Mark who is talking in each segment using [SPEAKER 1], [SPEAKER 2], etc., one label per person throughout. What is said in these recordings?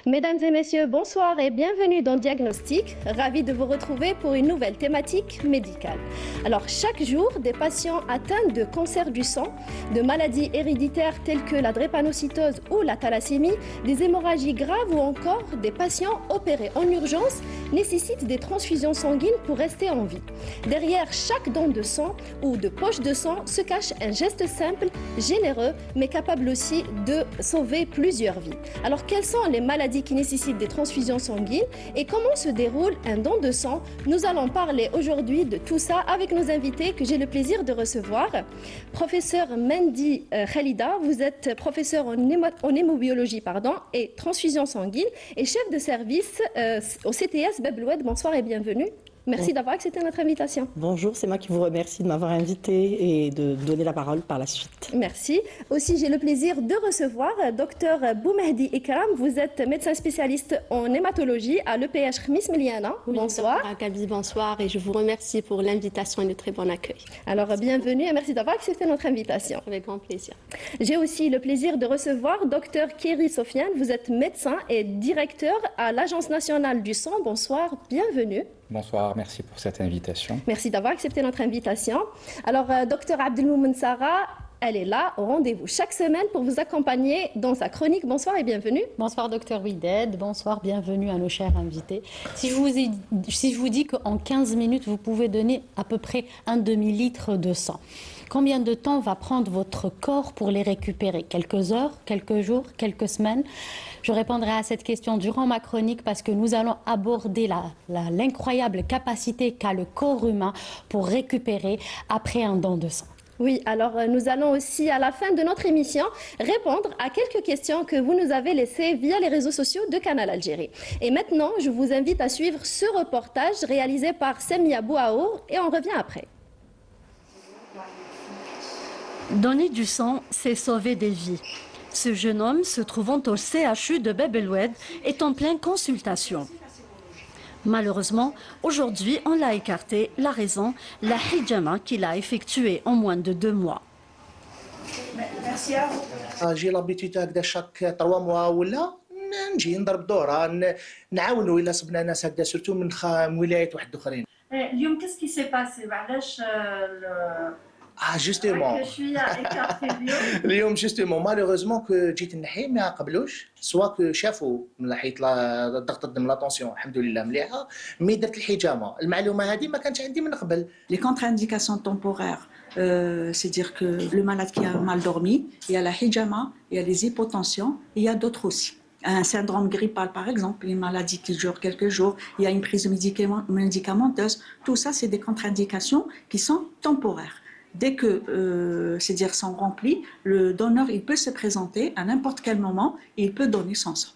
[SPEAKER 1] Mesdames et messieurs, bonsoir et bienvenue dans Diagnostic. Ravi de vous retrouver pour une nouvelle thématique médicale. Alors, chaque jour, des patients atteints de cancer du sang, de maladies héréditaires telles que la drépanocytose ou la thalassémie, des hémorragies graves ou encore des patients opérés en urgence nécessitent des transfusions sanguines pour rester en vie. Derrière chaque don de sang ou de poche de sang se cache un geste simple, généreux, mais capable aussi de sauver plusieurs vies. Alors, quelles sont les maladies qui nécessitent des transfusions sanguines et comment se déroule un don de sang? Nous allons parler aujourd'hui de tout ça avec nos invités que j'ai le plaisir de recevoir. Professeur Mendy Khalida, vous êtes professeur en hémobiologie et transfusion sanguine et chef de service au CTS Bab El Oued. Bonsoir et bienvenue. Merci d'avoir accepté notre invitation.
[SPEAKER 2] Bonjour, c'est moi qui vous remercie de m'avoir invité et de donner la parole par la suite.
[SPEAKER 1] Merci. Aussi, j'ai le plaisir de recevoir Dr Boumehdi Ikram. Vous êtes médecin spécialiste en hématologie à l'EPH Khmis Meliana. Bonsoir.
[SPEAKER 3] Gabi, bonsoir et je vous remercie pour l'invitation et le très bon accueil.
[SPEAKER 1] Alors, bienvenue et merci d'avoir accepté notre invitation.
[SPEAKER 3] Avec grand plaisir.
[SPEAKER 1] J'ai aussi le plaisir de recevoir Dr Kéry Sofiane. Vous êtes médecin et directeur à l'Agence nationale du sang. Bonsoir, bienvenue.
[SPEAKER 4] Bonsoir, merci pour cette invitation.
[SPEAKER 1] Merci d'avoir accepté notre invitation. Alors, Dr Abdelmoumen Sarah, elle est là au rendez-vous chaque semaine pour vous accompagner dans sa chronique. Bonsoir et bienvenue.
[SPEAKER 5] Bonsoir Dr Wided, bonsoir, bienvenue à nos chers invités. Si je vous dis qu'en 15 minutes, vous pouvez donner à peu près un demi-litre de sang, combien de temps va prendre votre corps pour les récupérer? Quelques heures, quelques jours, quelques semaines? Je répondrai à cette question durant ma chronique parce que nous allons aborder l'incroyable capacité qu'a le corps humain pour récupérer après un don de sang.
[SPEAKER 1] Oui, alors nous allons aussi à la fin de notre émission répondre à quelques questions que vous nous avez laissées via les réseaux sociaux de Canal Algérie. Et maintenant, je vous invite à suivre ce reportage réalisé par Semia Bouaour et on revient après.
[SPEAKER 6] Donner du sang, c'est sauver des vies. Ce jeune homme, se trouvant au CHU de Bab El Oued, est en pleine consultation. Malheureusement, aujourd'hui, on l'a écarté. La raison, la hijama qu'il a effectuée en moins de 2 mois.
[SPEAKER 7] Merci à vous. J'ai l'habitude هكذا chaque 3 mois ولا نجي نضرب دوره نعاونوا الى صبنا ناس هكذا سورتو من ولايات واحد اخرين.
[SPEAKER 8] اليوم qu'est-ce qui s'est passé علاش
[SPEAKER 7] justement اليوم justement malheureusement que جيت نحي ما قبلوش سوا كو شافوا من حيت ضغط الدم لا طونسيون الحمد لله مليحه مي درت الحجامه المعلومه هذه ما كانتش عندي من قبل.
[SPEAKER 9] Les contre-indications temporaires, c'est-à-dire que le malade qui a mal dormi, il y a la hijama, il y a les hypotensions, il y a d'autres aussi. Un syndrome grippal par exemple, une maladie qui dure quelques jours, il y a une prise médicamenteuse, tout ça c'est des contre-indications qui sont temporaires. Dès que ces dires sont remplis, le donneur il peut se présenter à n'importe quel moment et il peut donner son sang.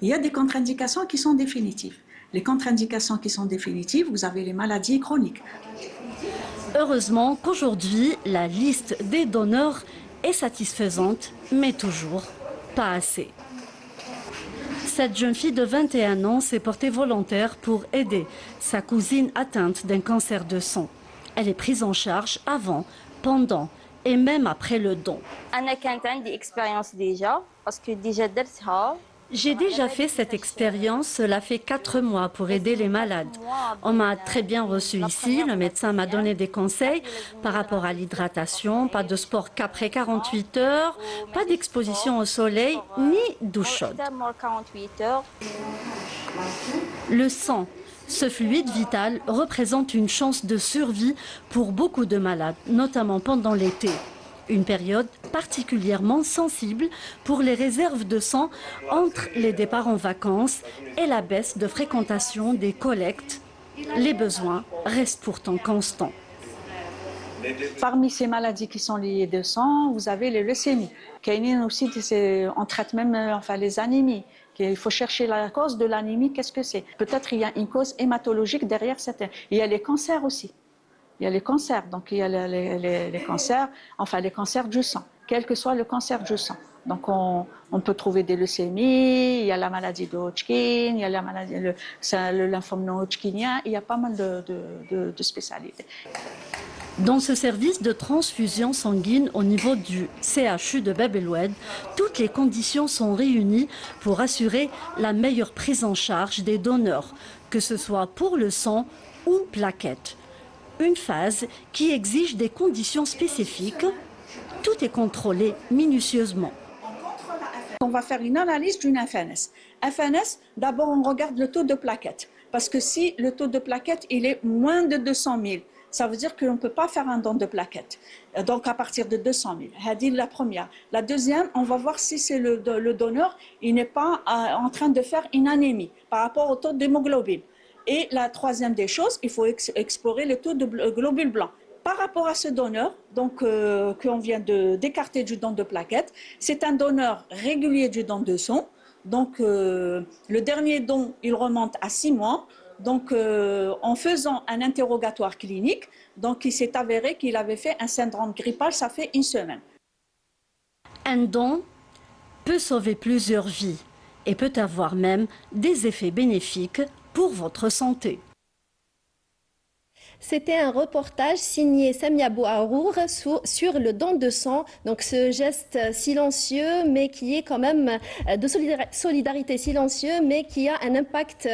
[SPEAKER 9] Il y a des contre-indications qui sont définitives. Les contre-indications qui sont définitives, vous avez les maladies chroniques.
[SPEAKER 6] Heureusement qu'aujourd'hui, la liste des donneurs est satisfaisante, mais toujours pas assez. Cette jeune fille de 21 ans s'est portée volontaire pour aider sa cousine atteinte d'un cancer de sang. Elle est prise en charge avant, pendant et même après le don. J'ai déjà fait cette expérience, cela fait 4 mois pour aider les malades. On m'a très bien reçu ici, le médecin m'a donné des conseils par rapport à l'hydratation, pas de sport qu'après 48 heures, pas d'exposition au soleil, ni douche chaude. Le sang, ce fluide vital, représente une chance de survie pour beaucoup de malades, notamment pendant l'été. Une période particulièrement sensible pour les réserves de sang entre les départs en vacances et la baisse de fréquentation des collectes. Les besoins restent pourtant constants.
[SPEAKER 9] Parmi ces maladies qui sont liées au sang, vous avez les leucémies. Aussi, on traite même les anémies. Il faut chercher la cause de l'anémie, qu'est-ce que c'est? Peut-être il y a une cause hématologique derrière cette. Il y a les cancers aussi. Il y a les cancers, donc il y a les cancers, les cancers du sang, quel que soit le cancer du sang. Donc on peut trouver des leucémies, il y a la maladie de Hodgkin, il y a la maladie, le lymphome non hodgkinien, il y a pas mal de spécialités.
[SPEAKER 6] Dans ce service de transfusion sanguine au niveau du CHU de Bab El Oued, toutes les conditions sont réunies pour assurer la meilleure prise en charge des donneurs, que ce soit pour le sang ou plaquettes. Une phase qui exige des conditions spécifiques. Tout est contrôlé minutieusement.
[SPEAKER 9] On va faire une analyse d'une FNS. FNS, d'abord on regarde le taux de plaquettes. Parce que si le taux de plaquettes il est moins de 200 000, ça veut dire qu'on ne peut pas faire un don de plaquettes. Donc à partir de 200 000. C'est la première. La deuxième, on va voir si c'est le donneur, il n'est pas en train de faire une anémie par rapport au taux d'hémoglobine. Et la troisième des choses, il faut explorer le taux de globules blancs. Par rapport à ce donneur, donc qu'on vient d'écarter du don de plaquettes, c'est un donneur régulier du don de sang. Donc le dernier don, il remonte à 6 mois. Donc en faisant un interrogatoire clinique, donc il s'est avéré qu'il avait fait un syndrome grippal, ça fait 1 semaine.
[SPEAKER 6] Un don peut sauver plusieurs vies et peut avoir même des effets bénéfiques pour votre santé.
[SPEAKER 1] C'était un reportage signé Samia Bouarour sur le don de sang, donc ce geste silencieux mais qui est quand même de solidarité silencieux mais qui a un impact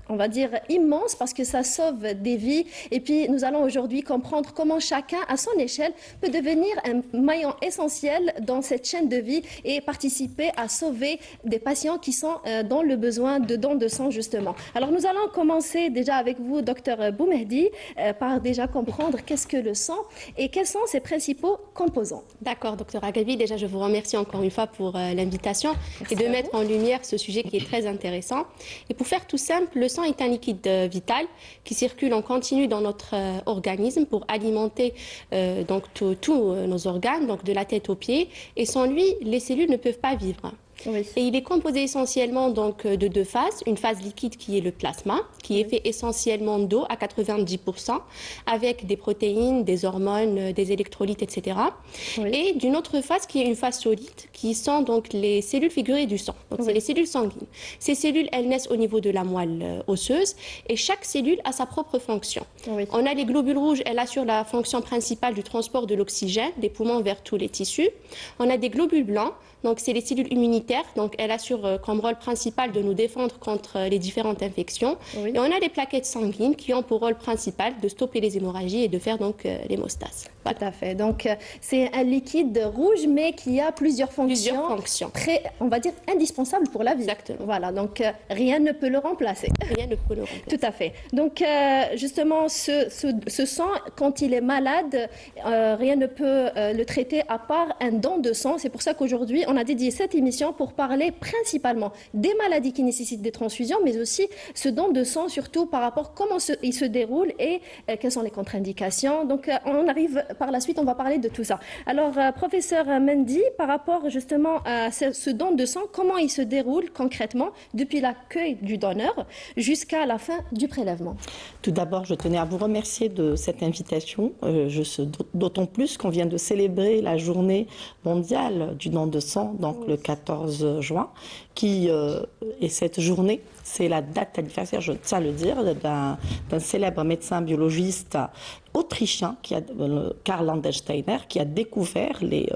[SPEAKER 1] on va dire immense parce que ça sauve des vies et puis nous allons aujourd'hui comprendre comment chacun à son échelle peut devenir un maillon essentiel dans cette chaîne de vie et participer à sauver des patients qui sont dans le besoin de don de sang justement. Alors nous allons commencer déjà avec vous docteur Boumehdi par déjà comprendre qu'est-ce que le sang et quels sont ses principaux composants.
[SPEAKER 3] D'accord, docteur Agabi. Déjà, je vous remercie encore une fois pour l'invitation et de mettre en lumière ce sujet qui est très intéressant. Et pour faire tout simple, le sang est un liquide vital qui circule en continu dans notre organisme pour alimenter donc tous nos organes, donc de la tête aux pieds. Et sans lui, les cellules ne peuvent pas vivre.
[SPEAKER 1] Oui.
[SPEAKER 3] Et il est composé essentiellement donc de 2 phases. Une phase liquide qui est le plasma, qui est fait essentiellement d'eau à 90%, avec des protéines, des hormones, des électrolytes, etc.
[SPEAKER 1] Oui.
[SPEAKER 3] Et d'une autre phase qui est une phase solide, qui sont donc les cellules figurées du sang. Donc c'est les cellules sanguines. Ces cellules, elles naissent au niveau de la moelle osseuse et chaque cellule a sa propre fonction.
[SPEAKER 1] Oui.
[SPEAKER 3] On a les globules rouges, elles assurent la fonction principale du transport de l'oxygène des poumons vers tous les tissus. On a des globules blancs. Donc, c'est les cellules immunitaires. Donc, elles assurent comme rôle principal de nous défendre contre les différentes infections.
[SPEAKER 1] Oui.
[SPEAKER 3] Et on a les plaquettes sanguines qui ont pour rôle principal de stopper les hémorragies et de faire donc l'hémostase. Voilà.
[SPEAKER 1] Tout à fait. Donc, c'est un liquide rouge, mais qui a plusieurs fonctions. Très, on va dire, indispensables pour la vie.
[SPEAKER 3] Exactement.
[SPEAKER 1] Voilà. Donc, rien ne peut le remplacer.
[SPEAKER 3] Rien ne peut le remplacer.
[SPEAKER 1] Tout à fait. Donc, justement, ce sang, quand il est malade, rien ne peut le traiter à part un don de sang. C'est pour ça qu'aujourd'hui, on a dédié cette émission pour parler principalement des maladies qui nécessitent des transfusions, mais aussi ce don de sang, surtout par rapport à comment il se déroule et quelles sont les contre-indications. Donc, on arrive par la suite, on va parler de tout ça. Alors, professeur Mendy, par rapport justement à ce don de sang, comment il se déroule concrètement depuis l'accueil du donneur jusqu'à la fin du prélèvement?
[SPEAKER 2] Tout d'abord, je tenais à vous remercier de cette invitation. D'autant plus qu'on vient de célébrer la journée mondiale du don de sang, donc le 14 juin, et cette journée, c'est la date anniversaire, je tiens à le dire, d'un célèbre médecin biologiste autrichien, Karl Landensteiner, qui a découvert les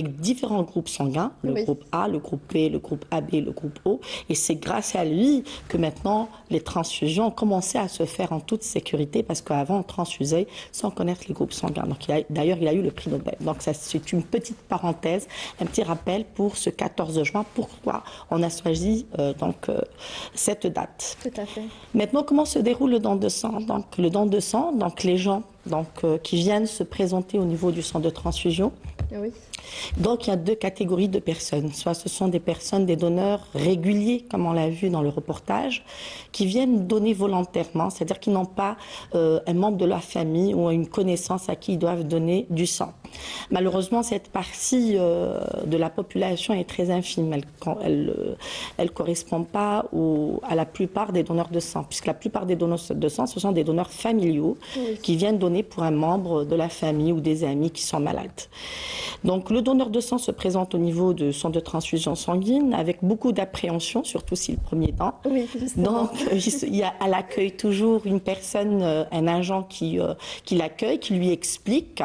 [SPEAKER 2] différents groupes sanguins, le groupe A, le groupe B, le groupe AB, le groupe O. Et c'est grâce à lui que maintenant les transfusions ont commencé à se faire en toute sécurité, parce qu'avant on transfusait sans connaître les groupes sanguins. Donc d'ailleurs il a eu le prix Nobel. Donc c'est une petite parenthèse, un petit rappel pour ce 14 juin, pourquoi on a choisi cette date.
[SPEAKER 1] Tout à fait.
[SPEAKER 2] Maintenant, comment se déroule le don de sang? Donc le don de sang, donc les gens qui viennent se présenter au niveau du centre de transfusion.
[SPEAKER 1] Oui.
[SPEAKER 2] Donc, il y a 2 catégories de personnes. Soit ce sont des personnes, des donneurs réguliers, comme on l'a vu dans le reportage, qui viennent donner volontairement, c'est-à-dire qu'ils n'ont pas un membre de leur famille ou une connaissance à qui ils doivent donner du sang. Malheureusement, cette partie de la population est très infime. Elle correspond pas à la plupart des donneurs de sang, puisque la plupart des donneurs de sang, ce sont des donneurs familiaux qui viennent donner pour un membre de la famille ou des amis qui sont malades. Donc, le donneur de sang se présente au niveau de centre de transfusion sanguine avec beaucoup d'appréhension, surtout si le premier don.
[SPEAKER 1] Oui, justement.
[SPEAKER 2] Donc, il y a à l'accueil toujours une personne, un agent qui l'accueille, qui lui explique.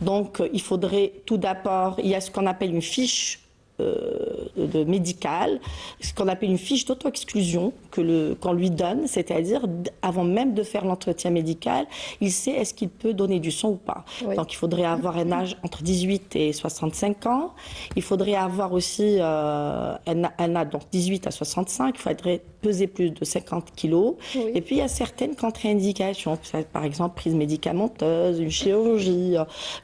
[SPEAKER 2] Donc, il faudrait tout d'abord, il y a ce qu'on appelle une fiche médicale, ce qu'on appelle une fiche d'auto-exclusion qu'on lui donne, c'est-à-dire avant même de faire l'entretien médical, il sait est-ce qu'il peut donner du sang ou pas.
[SPEAKER 1] Oui.
[SPEAKER 2] Donc il faudrait avoir un âge entre 18 et 65 ans. Il faudrait avoir aussi un âge donc 18 à 65. Il faudrait peser plus de 50 kilos.
[SPEAKER 1] Oui.
[SPEAKER 2] Et puis il y a certaines contre-indications, par exemple prise médicamenteuse, une chirurgie,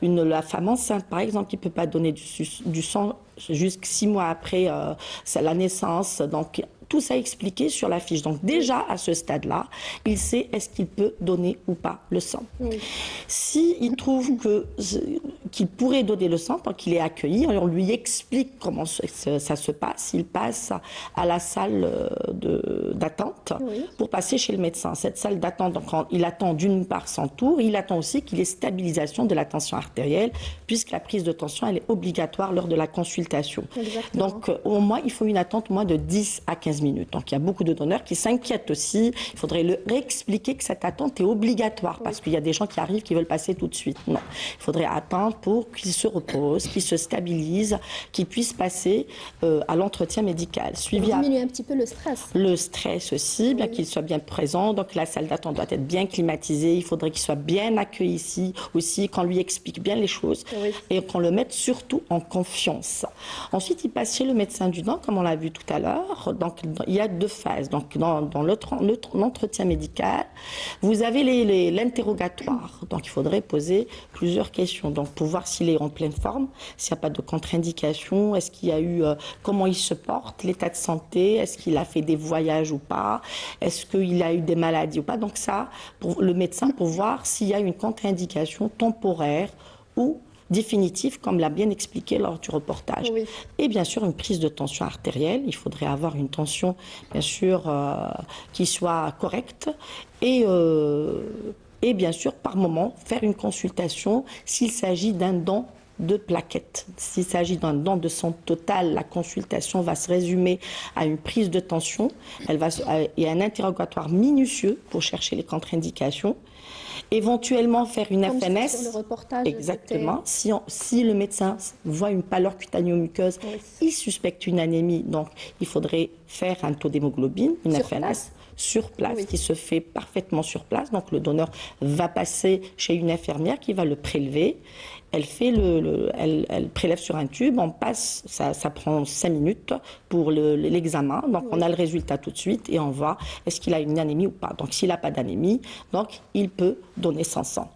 [SPEAKER 2] la femme enceinte par exemple qui ne peut pas donner du sang jusqu'à 6 mois après la naissance. Donc, tout ça expliqué sur la fiche. Donc, déjà, à ce stade-là, il sait est-ce qu'il peut donner ou pas le sang.
[SPEAKER 1] Oui.
[SPEAKER 2] S'il trouve qu'il pourrait donner le sang, tant qu'il est accueilli, on lui explique comment ça se passe. Il passe à la salle d'attente pour passer chez le médecin. Cette salle d'attente, donc, il attend d'une part son tour, il attend aussi qu'il y ait stabilisation de la tension artérielle, puisque la prise de tension, elle est obligatoire lors de la consultation.
[SPEAKER 1] Exactement.
[SPEAKER 2] Donc, au moins, il faut une attente au moins de 10 à 15 minutes. Donc, il y a beaucoup de donneurs qui s'inquiètent aussi. Il faudrait leur réexpliquer que cette attente est obligatoire parce qu'il y a des gens qui arrivent qui veulent passer tout de suite. Non. Il faudrait attendre pour qu'ils se reposent, qu'ils se stabilisent, qu'ils puissent passer à l'entretien médical.
[SPEAKER 1] Pour diminuer un petit peu le stress.
[SPEAKER 2] Le stress aussi, bien qu'il soit bien présent. Donc, la salle d'attente doit être bien climatisée. Il faudrait qu'il soit bien accueilli ici aussi, qu'on lui explique bien les choses et qu'on le mette surtout en confiance. Ensuite, il passe chez le médecin du dent, comme on l'a vu tout à l'heure. Donc, il y a 2 phases. Donc, dans l'entretien médical, vous avez l'interrogatoire. Donc, il faudrait poser plusieurs questions. Donc, pour voir s'il est en pleine forme, s'il n'y a pas de contre-indication, est-ce qu'il y a eu, comment il se porte, l'état de santé, est-ce qu'il a fait des voyages ou pas, est-ce qu'il a eu des maladies ou pas. Donc, ça, pour le médecin, pour voir s'il y a une contre-indication temporaire ou définitif, comme l'a bien expliqué lors du reportage.
[SPEAKER 1] Oui.
[SPEAKER 2] Et bien sûr, une prise de tension artérielle. Il faudrait avoir une tension, bien sûr, qui soit correcte. Et bien sûr, par moment, faire une consultation s'il s'agit d'un don de plaquettes. S'il s'agit d'un don de sang total, la consultation va se résumer à une prise de tension. Il y a un interrogatoire minutieux pour chercher les contre-indications. Éventuellement faire une
[SPEAKER 1] Comme
[SPEAKER 2] FNS.
[SPEAKER 1] sur le reportage,
[SPEAKER 2] Exactement. Si le médecin voit une pâleur cutanéo-muqueuse, il suspecte une anémie. Donc, il faudrait faire un taux d'hémoglobine, une FNS. Sur place, qui se fait parfaitement sur place. Donc, le donneur va passer chez une infirmière qui va le prélever. Elle fait elle prélève sur un tube, on passe, ça prend 5 minutes pour l'examen. Donc, on a le résultat tout de suite et on voit est-ce qu'il a une anémie ou pas. Donc, s'il n'a pas d'anémie, donc, il peut donner son sang.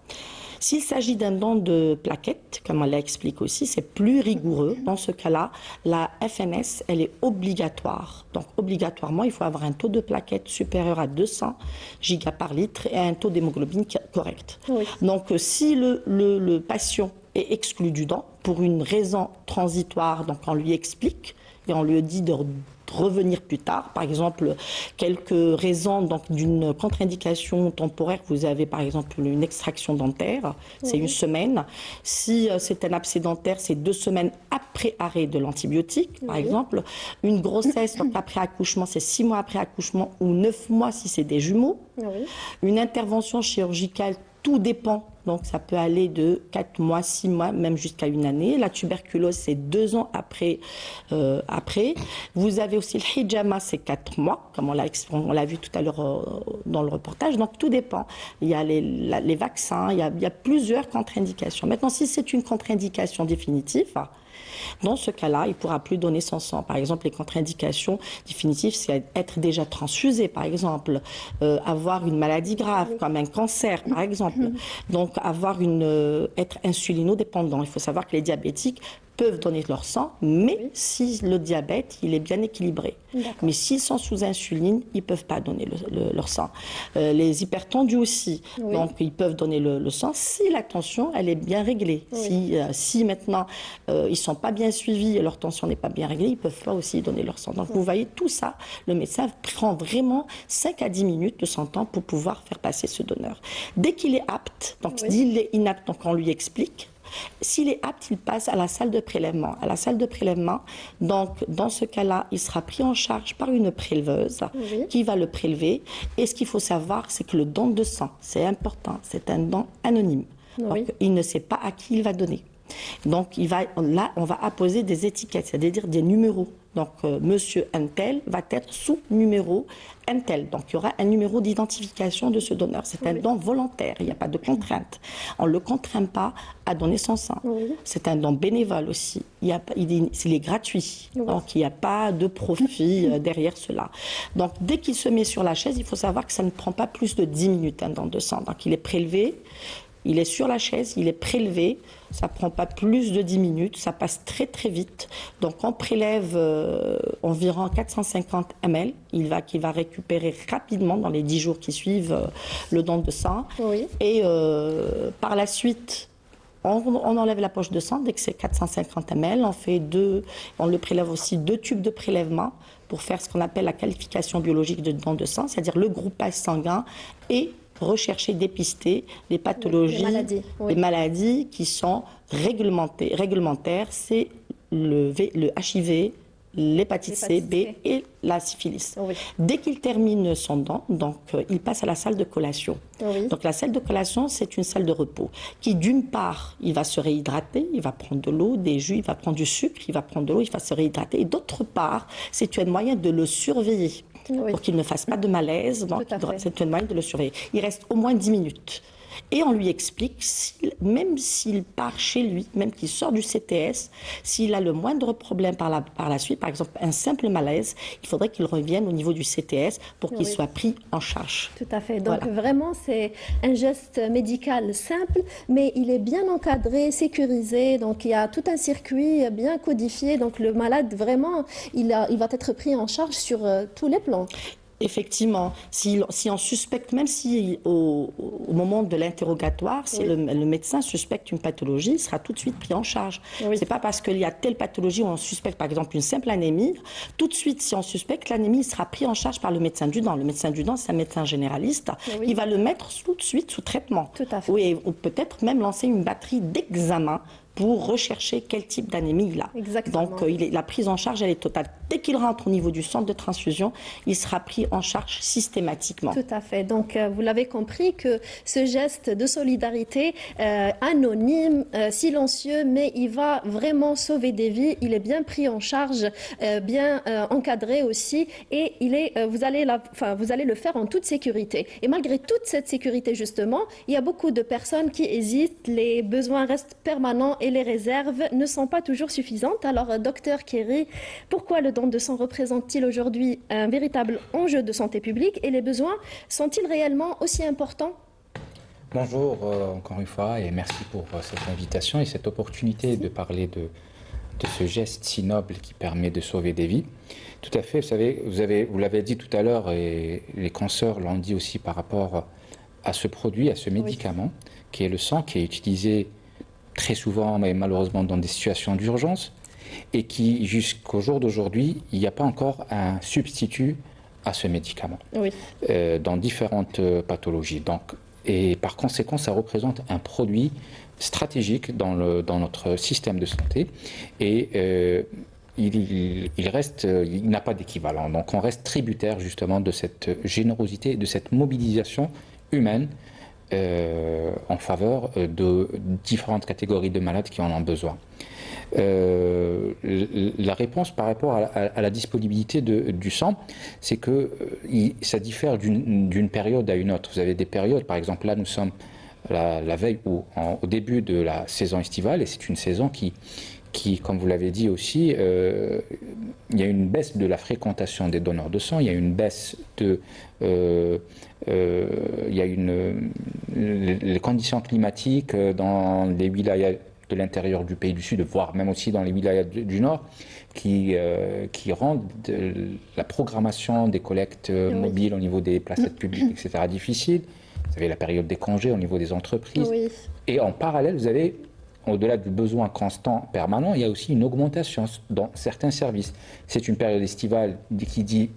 [SPEAKER 2] S'il s'agit d'un don de plaquettes, comme on l'a expliqué aussi, c'est plus rigoureux. Dans ce cas-là, la FNS, elle est obligatoire. Donc, obligatoirement, il faut avoir un taux de plaquettes supérieur à 200 gigas par litre et un taux d'hémoglobine correct. Oui. Donc, si le patient est exclu du don pour une raison transitoire, donc on lui explique et on lui dit de revenir plus tard. Par exemple, quelques raisons donc d'une contre-indication temporaire. Vous avez par exemple une extraction dentaire, c'est une semaine. Si c'est un abcès dentaire, c'est 2 semaines après arrêt de l'antibiotique, par exemple. Une grossesse, donc après accouchement, c'est 6 mois après accouchement ou 9 mois si c'est des jumeaux. Une intervention chirurgicale, tout dépend. Donc, ça peut aller de 4 mois, 6 mois, même jusqu'à 1 année. La tuberculose, c'est 2 ans après. Vous avez aussi le hijama, c'est 4 mois, comme on l'a vu tout à l'heure dans le reportage. Donc, tout dépend. Il y a les vaccins, il y a plusieurs contre-indications. Maintenant, si c'est une contre-indication définitive, dans ce cas-là, il ne pourra plus donner son sang. Par exemple, les contre-indications définitives, c'est être déjà transfusé, par exemple, avoir une maladie grave, comme un cancer, par exemple. Donc, être insulinodépendant. Il faut savoir que les diabétiques peuvent donner leur sang, mais si le diabète, il est bien équilibré. Mais s'ils sont sous insuline, ils ne peuvent pas donner leur sang. Les hypertendus aussi, donc ils peuvent donner le sang si la tension, elle est bien réglée. Si maintenant, ils ne sont pas bien suivis et leur tension n'est pas bien réglée, ils ne peuvent pas aussi donner leur sang. Donc vous voyez, tout ça, le médecin prend vraiment 5 à 10 minutes de son temps pour pouvoir faire passer ce donneur. Dès qu'il est apte, donc s'il est inapte, donc on lui explique, S'il est apte, il passe à la salle de prélèvement. À la salle de prélèvement, donc dans ce cas-là, il sera pris en charge par une préleveuse qui va le prélever. Et ce qu'il faut savoir, c'est que le don de sang, c'est important, c'est un don anonyme. Donc, il ne sait pas à qui il va donner. Donc là, on va apposer des étiquettes, c'est-à-dire des numéros. Donc, monsieur Untel va être sous numéro Untel. Donc, il y aura un numéro d'identification de ce donneur. C'est un don volontaire, il n'y a pas de contrainte. On ne le contraint pas à donner son sang. C'est un don bénévole aussi. Il est gratuit. Donc, il n'y a pas de profit derrière cela. Donc, dès qu'il se met sur la chaise, il faut savoir que ça ne prend pas plus de 10 minutes, un don de sang. Donc, il est prélevé. Il est sur la chaise, il est prélevé, ça ne prend pas plus de 10 minutes, ça passe très très vite. Donc on prélève environ 450 ml, qu'il va récupérer rapidement dans les 10 jours qui suivent le don de sang. Et par la suite, on enlève la poche de sang dès que c'est 450 ml, on le prélève aussi 2 tubes de prélèvement pour faire ce qu'on appelle la qualification biologique de don de sang, c'est-à-dire le groupage sanguin et rechercher, dépister les pathologies, les maladies qui sont réglementaires, c'est le HIV, l'hépatite C, B et la syphilis. Dès qu'il termine son don, donc, il passe à la salle de collation. Donc la salle de collation, c'est une salle de repos qui, d'une part, il va se réhydrater, il va prendre de l'eau, des jus, il va prendre du sucre, il va prendre de l'eau, il va se réhydrater. Et d'autre part, c'est un moyen de le surveiller pour qu'il ne fasse pas de malaise. Donc c'est un moyen de le surveiller. Il reste au moins 10 minutes. Et on lui explique, même s'il part chez lui, même qu'il sort du CTS, s'il a le moindre problème par la suite, par exemple un simple malaise, il faudrait qu'il revienne au niveau du CTS pour qu'il soit pris en charge.
[SPEAKER 1] Tout à fait. Donc vraiment, c'est un geste médical simple, mais il est bien encadré, sécurisé. Donc il y a tout un circuit bien codifié. Donc le malade, vraiment, il va être pris en charge sur tous les plans.
[SPEAKER 2] Effectivement, si on suspecte, même si au moment de l'interrogatoire, si le médecin suspecte une pathologie, il sera tout de suite pris en charge. C'est pas parce qu'il y a telle pathologie où on suspecte par exemple une simple anémie, tout de suite si on suspecte l'anémie, il sera pris en charge par le médecin du dent. Le médecin du dent, c'est un médecin généraliste, il va le mettre tout de suite sous traitement.
[SPEAKER 1] Tout à fait.
[SPEAKER 2] Ou peut-être même lancer une batterie d'examens pour rechercher quel type d'anémie il a.
[SPEAKER 1] Exactement.
[SPEAKER 2] Donc la prise en charge, elle est totale. Dès qu'il rentre au niveau du centre de transfusion, il sera pris en charge systématiquement.
[SPEAKER 1] Tout à fait. Donc vous l'avez compris que ce geste de solidarité anonyme, silencieux, mais il va vraiment sauver des vies. Il est bien pris en charge, bien encadré aussi, et vous allez le faire en toute sécurité. Et malgré toute cette sécurité justement, il y a beaucoup de personnes qui hésitent. Les besoins restent permanents et les réserves ne sont pas toujours suffisantes. Alors, docteur Kéry, pourquoi le don de sang représente-t-il aujourd'hui un véritable enjeu de santé publique et les besoins sont-ils réellement aussi importants ?
[SPEAKER 4] Bonjour encore une fois et merci pour cette invitation et cette opportunité de parler de ce geste si noble qui permet de sauver des vies. Tout à fait, vous savez, vous l'avez dit tout à l'heure et les consoeurs l'ont dit aussi par rapport à ce produit, à ce médicament qui est le sang, qui est utilisé très souvent, mais malheureusement dans des situations d'urgence, et qui, jusqu'au jour d'aujourd'hui, il n'y a pas encore un substitut à ce médicament dans différentes pathologies. Et par conséquent, ça représente un produit stratégique dans notre système de santé, et il n'a pas d'équivalent. Donc on reste tributaire justement de cette générosité, de cette mobilisation humaine en faveur de différentes catégories de malades qui en ont besoin. La réponse par rapport à la disponibilité du sang, c'est que ça diffère d'une période à une autre. Vous avez des périodes, par exemple là nous sommes la veille ou au début de la saison estivale, et c'est une saison qui, comme vous l'avez dit aussi, il y a une baisse de la fréquentation des donneurs de sang, il y a une baisse les conditions climatiques dans les wilayas de l'intérieur du pays du Sud, voire même aussi dans les wilayas du Nord, qui rendent la programmation des collectes mobiles au niveau des placettes publiques, etc., difficile. Vous avez la période des congés au niveau des entreprises. Et en parallèle, vous avez, au-delà du besoin constant permanent, il y a aussi une augmentation dans certains services. C'est une période estivale, qui dit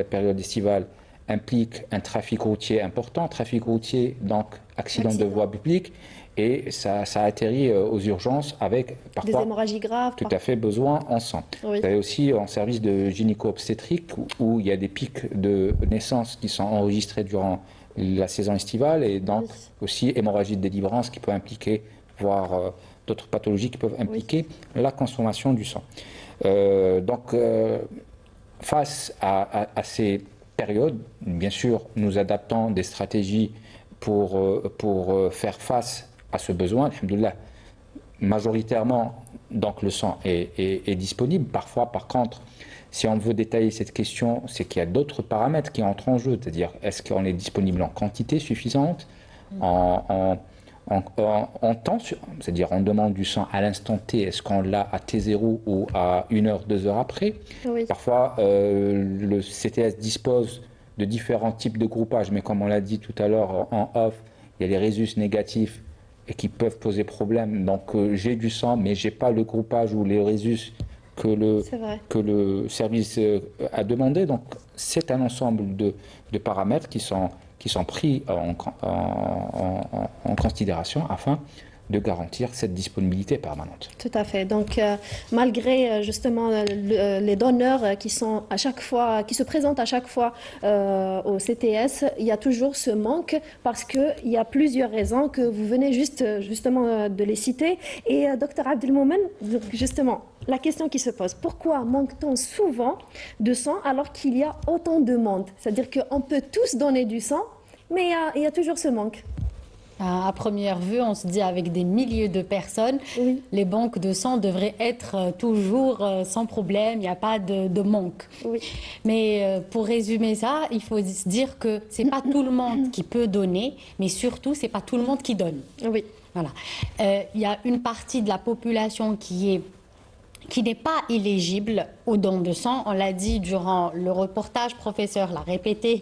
[SPEAKER 4] période estivale implique un trafic routier important. Trafic routier, donc accident de voie publique, et ça atterrit aux urgences avec parfois
[SPEAKER 1] des hémorragies graves.
[SPEAKER 4] Tout à fait besoin en sang.
[SPEAKER 1] Oui.
[SPEAKER 4] Vous avez aussi en service de gynéco-obstétrique où il y a des pics de naissance qui sont enregistrés durant la saison estivale et donc aussi hémorragie de délivrance qui peut impliquer, voire d'autres pathologies qui peuvent impliquer la consommation du sang. Face à ces périodes, bien sûr, nous adaptons des stratégies pour faire face à ce besoin. Alhamdoulilah, majoritairement, donc le sang est disponible. Parfois, par contre, si on veut détailler cette question, c'est qu'il y a d'autres paramètres qui entrent en jeu. C'est-à-dire, est-ce qu'on est disponible en quantité suffisante, en temps, c'est-à-dire on demande du sang à l'instant T, est-ce qu'on l'a à T0 ou à 1 heure, 2 heures après. Parfois, le CTS dispose de différents types de groupages, mais comme on l'a dit tout à l'heure en off, il y a les résus négatifs et qui peuvent poser problème. Donc j'ai du sang, mais j'ai pas le groupage ou les résus que le service a demandé. Donc c'est un ensemble de paramètres qui sont pris en considération afin de garantir cette disponibilité permanente.
[SPEAKER 1] Tout à fait. Donc, malgré justement les donneurs qui sont à chaque fois, qui se présentent à chaque fois au CTS, il y a toujours ce manque parce qu'il y a plusieurs raisons que vous venez justement de les citer. Et Dr Abdelmoumen, justement, la question qui se pose, pourquoi manque-t-on souvent de sang alors qu'il y a autant de monde? C'est-à-dire qu'on peut tous donner du sang, mais il y a toujours ce manque.
[SPEAKER 5] À première vue, on se dit avec des milliers de personnes, les banques de sang devraient être toujours sans problème, il n'y a pas de manque. Mais pour résumer ça, il faut se dire que ce n'est pas tout le monde qui peut donner, mais surtout, ce n'est pas tout le monde qui donne. Voilà. Il y a une partie de la population qui n'est pas éligible aux dons de sang. On l'a dit durant le reportage, professeur l'a répété,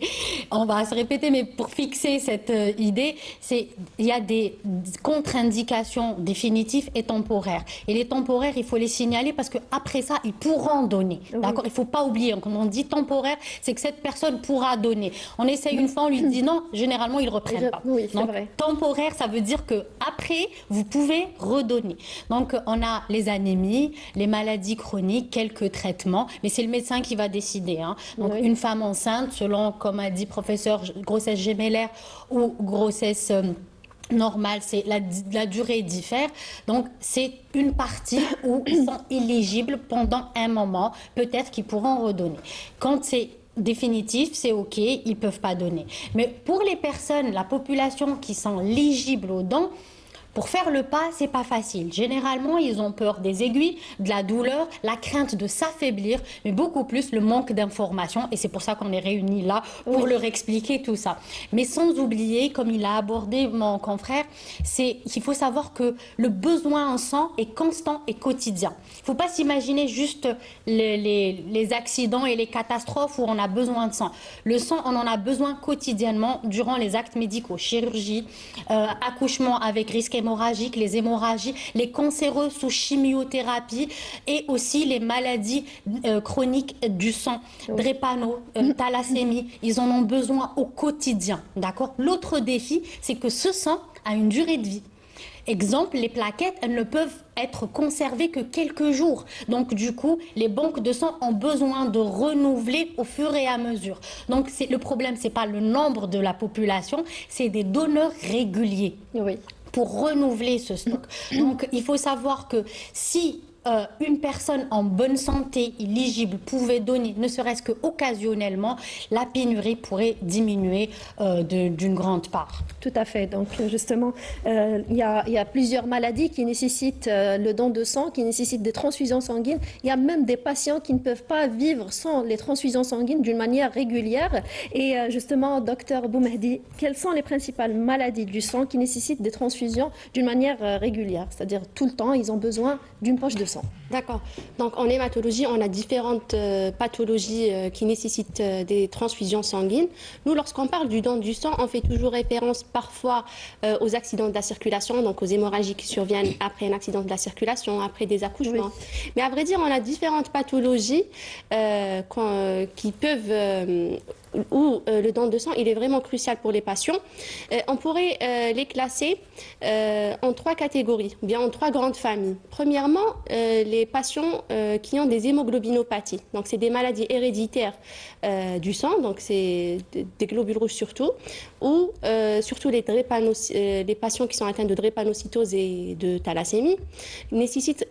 [SPEAKER 5] on va se répéter, mais pour fixer cette idée, il y a des contre-indications définitives et temporaires. Et les temporaires, il faut les signaler parce qu'après ça, ils pourront donner. D'accord ? Il ne faut pas oublier, quand on dit temporaire, c'est que cette personne pourra donner. On essaye une fois, on lui dit non, généralement, ils ne reprennent pas. Donc, temporaire, ça veut dire qu'après, vous pouvez redonner. Donc, on a les anémies, les maladies chroniques, quelques traitements, mais c'est le médecin qui va décider. Hein. Donc une femme enceinte, selon, comme a dit professeur, grossesse gémellaire ou grossesse normale, la durée diffère. Donc c'est une partie où ils sont éligibles pendant un moment, peut-être qu'ils pourront redonner. Quand c'est définitif, c'est OK, ils ne peuvent pas donner. Mais pour les personnes, la population qui sont éligibles aux dons, pour faire le pas, c'est pas facile. Généralement, ils ont peur des aiguilles, de la douleur, la crainte de s'affaiblir, mais beaucoup plus le manque d'informations. Et c'est pour ça qu'on est réunis là, pour leur expliquer tout ça. Mais sans oublier, comme il a abordé mon confrère, c'est qu'il faut savoir que le besoin en sang est constant et quotidien. Il ne faut pas s'imaginer juste les accidents et les catastrophes où on a besoin de sang. Le sang, on en a besoin quotidiennement durant les actes médicaux, chirurgie, accouchement avec risque hémorragique, les hémorragies, les cancéreux sous chimiothérapie et aussi les maladies chroniques du sang, drépano, thalassémie, ils en ont besoin au quotidien, d'accord ? L'autre défi, c'est que ce sang a une durée de vie. Exemple, les plaquettes, elles ne peuvent être conservées que quelques jours. Donc, du coup, les banques de sang ont besoin de renouveler au fur et à mesure. Donc, le problème, ce n'est pas le nombre de la population, c'est des donneurs réguliers. Pour renouveler ce stock. Donc, il faut savoir que si une personne en bonne santé, éligible, pouvait donner, ne serait-ce qu'occasionnellement, la pénurie pourrait diminuer d'une grande part.
[SPEAKER 1] Tout à fait. Donc, justement, il y a plusieurs maladies qui nécessitent le don de sang, qui nécessitent des transfusions sanguines. Il y a même des patients qui ne peuvent pas vivre sans les transfusions sanguines d'une manière régulière. Et justement, docteur Boumehdi, quelles sont les principales maladies du sang qui nécessitent des transfusions d'une manière régulière? C'est-à-dire, tout le temps, ils ont besoin d'une poche de sang.
[SPEAKER 3] D'accord. Donc en hématologie, on a différentes pathologies qui nécessitent des transfusions sanguines. Nous, lorsqu'on parle du don du sang, on fait toujours référence parfois aux accidents de la circulation, donc aux hémorragies qui surviennent après un accident de la circulation, après des accouchements. Mais à vrai dire, on a différentes pathologies qui peuvent où le don de sang il est vraiment crucial pour les patients. On pourrait les classer en 3 catégories, ou bien en 3 grandes familles. Premièrement, les patients qui ont des hémoglobinopathies. Donc, c'est des maladies héréditaires du sang, donc c'est des globules rouges surtout, ou surtout les patients qui sont atteints de drépanocytose et de thalassémie nécessitent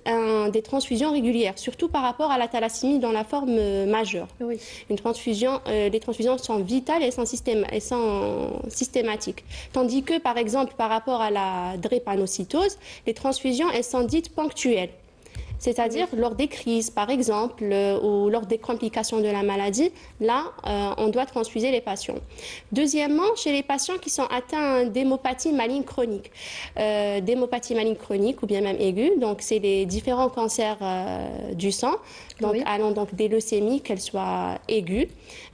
[SPEAKER 3] des transfusions régulières, surtout par rapport à la thalassémie dans la forme majeure.
[SPEAKER 1] Oui.
[SPEAKER 3] Les transfusions sont vitales et sont systématiques. Tandis que, par exemple, par rapport à la drépanocytose, les transfusions, elles sont dites ponctuelles. C'est-à-dire lors des crises, par exemple, ou lors des complications de la maladie, là, on doit transfuser les patients. Deuxièmement, chez les patients qui sont atteints d'hémopathie maligne chronique, ou bien même aiguë, donc c'est les différents cancers du sang, donc allant donc des leucémies, qu'elles soient aiguës,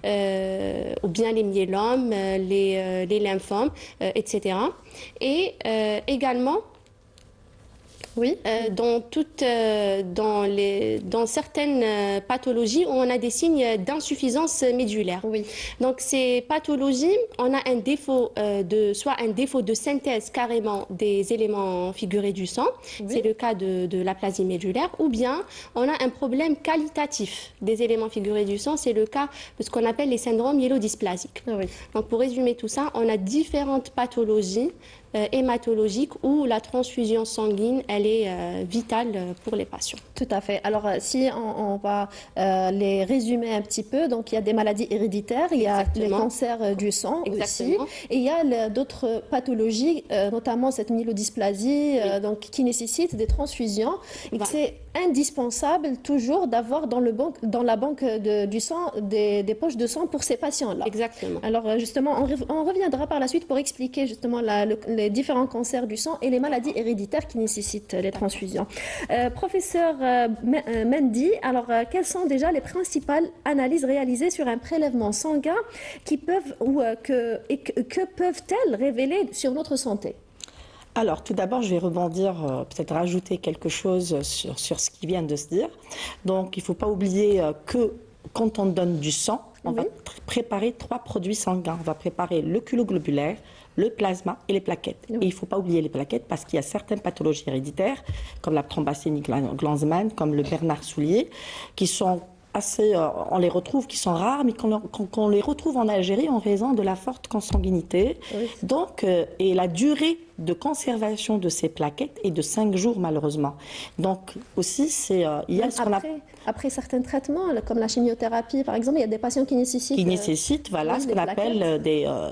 [SPEAKER 3] ou bien les myélomes, les lymphomes, etc. Et également, dans certaines pathologies où on a des signes d'insuffisance médulaire. Donc ces pathologies, on a un défaut soit un défaut de synthèse carrément des éléments figurés du sang, c'est le cas de l'aplasie médulaire, ou bien on a un problème qualitatif des éléments figurés du sang, c'est le cas de ce qu'on appelle les syndromes myélodysplasiques. Donc pour résumer tout ça, on a différentes pathologies hématologique où la transfusion sanguine, elle est vitale pour les patients.
[SPEAKER 1] Tout à fait. Alors, si on va les résumer un petit peu, donc il y a des maladies héréditaires, il y a les cancers du sang aussi, et il y a d'autres pathologies, notamment cette myélodysplasie, donc, qui nécessite des transfusions. Et c'est indispensable toujours d'avoir dans la banque du sang des poches de sang pour ces patients-là.
[SPEAKER 3] Exactement.
[SPEAKER 1] Alors, justement, on reviendra par la suite pour expliquer justement les différents cancers du sang et les maladies héréditaires qui nécessitent les transfusions. Professeur Mendy, alors quelles sont déjà les principales analyses réalisées sur un prélèvement sanguin que peuvent-elles révéler sur notre santé ?
[SPEAKER 2] Alors, tout d'abord, je vais rebondir, peut-être rajouter quelque chose sur ce qui vient de se dire. Donc, il ne faut pas oublier que quand on donne du sang, on va préparer 3 produits sanguins. On va préparer le culot globulaire, le plasma et les plaquettes. Et il ne faut pas oublier les plaquettes parce qu'il y a certaines pathologies héréditaires, comme la thrombacémie Glanzmann, comme le Bernard-Soulier, qui sont assez, on les retrouve, qui sont rares, mais qu'on les retrouve en Algérie en raison de la forte consanguinité. Donc, et la durée de conservation de ces plaquettes est de 5 jours, malheureusement. Donc, aussi, il y a ce qu'on appelle...
[SPEAKER 1] Après certains traitements, comme la chimiothérapie, par exemple, il y a des patients qui nécessitent...
[SPEAKER 2] voilà, ce qu'on appelle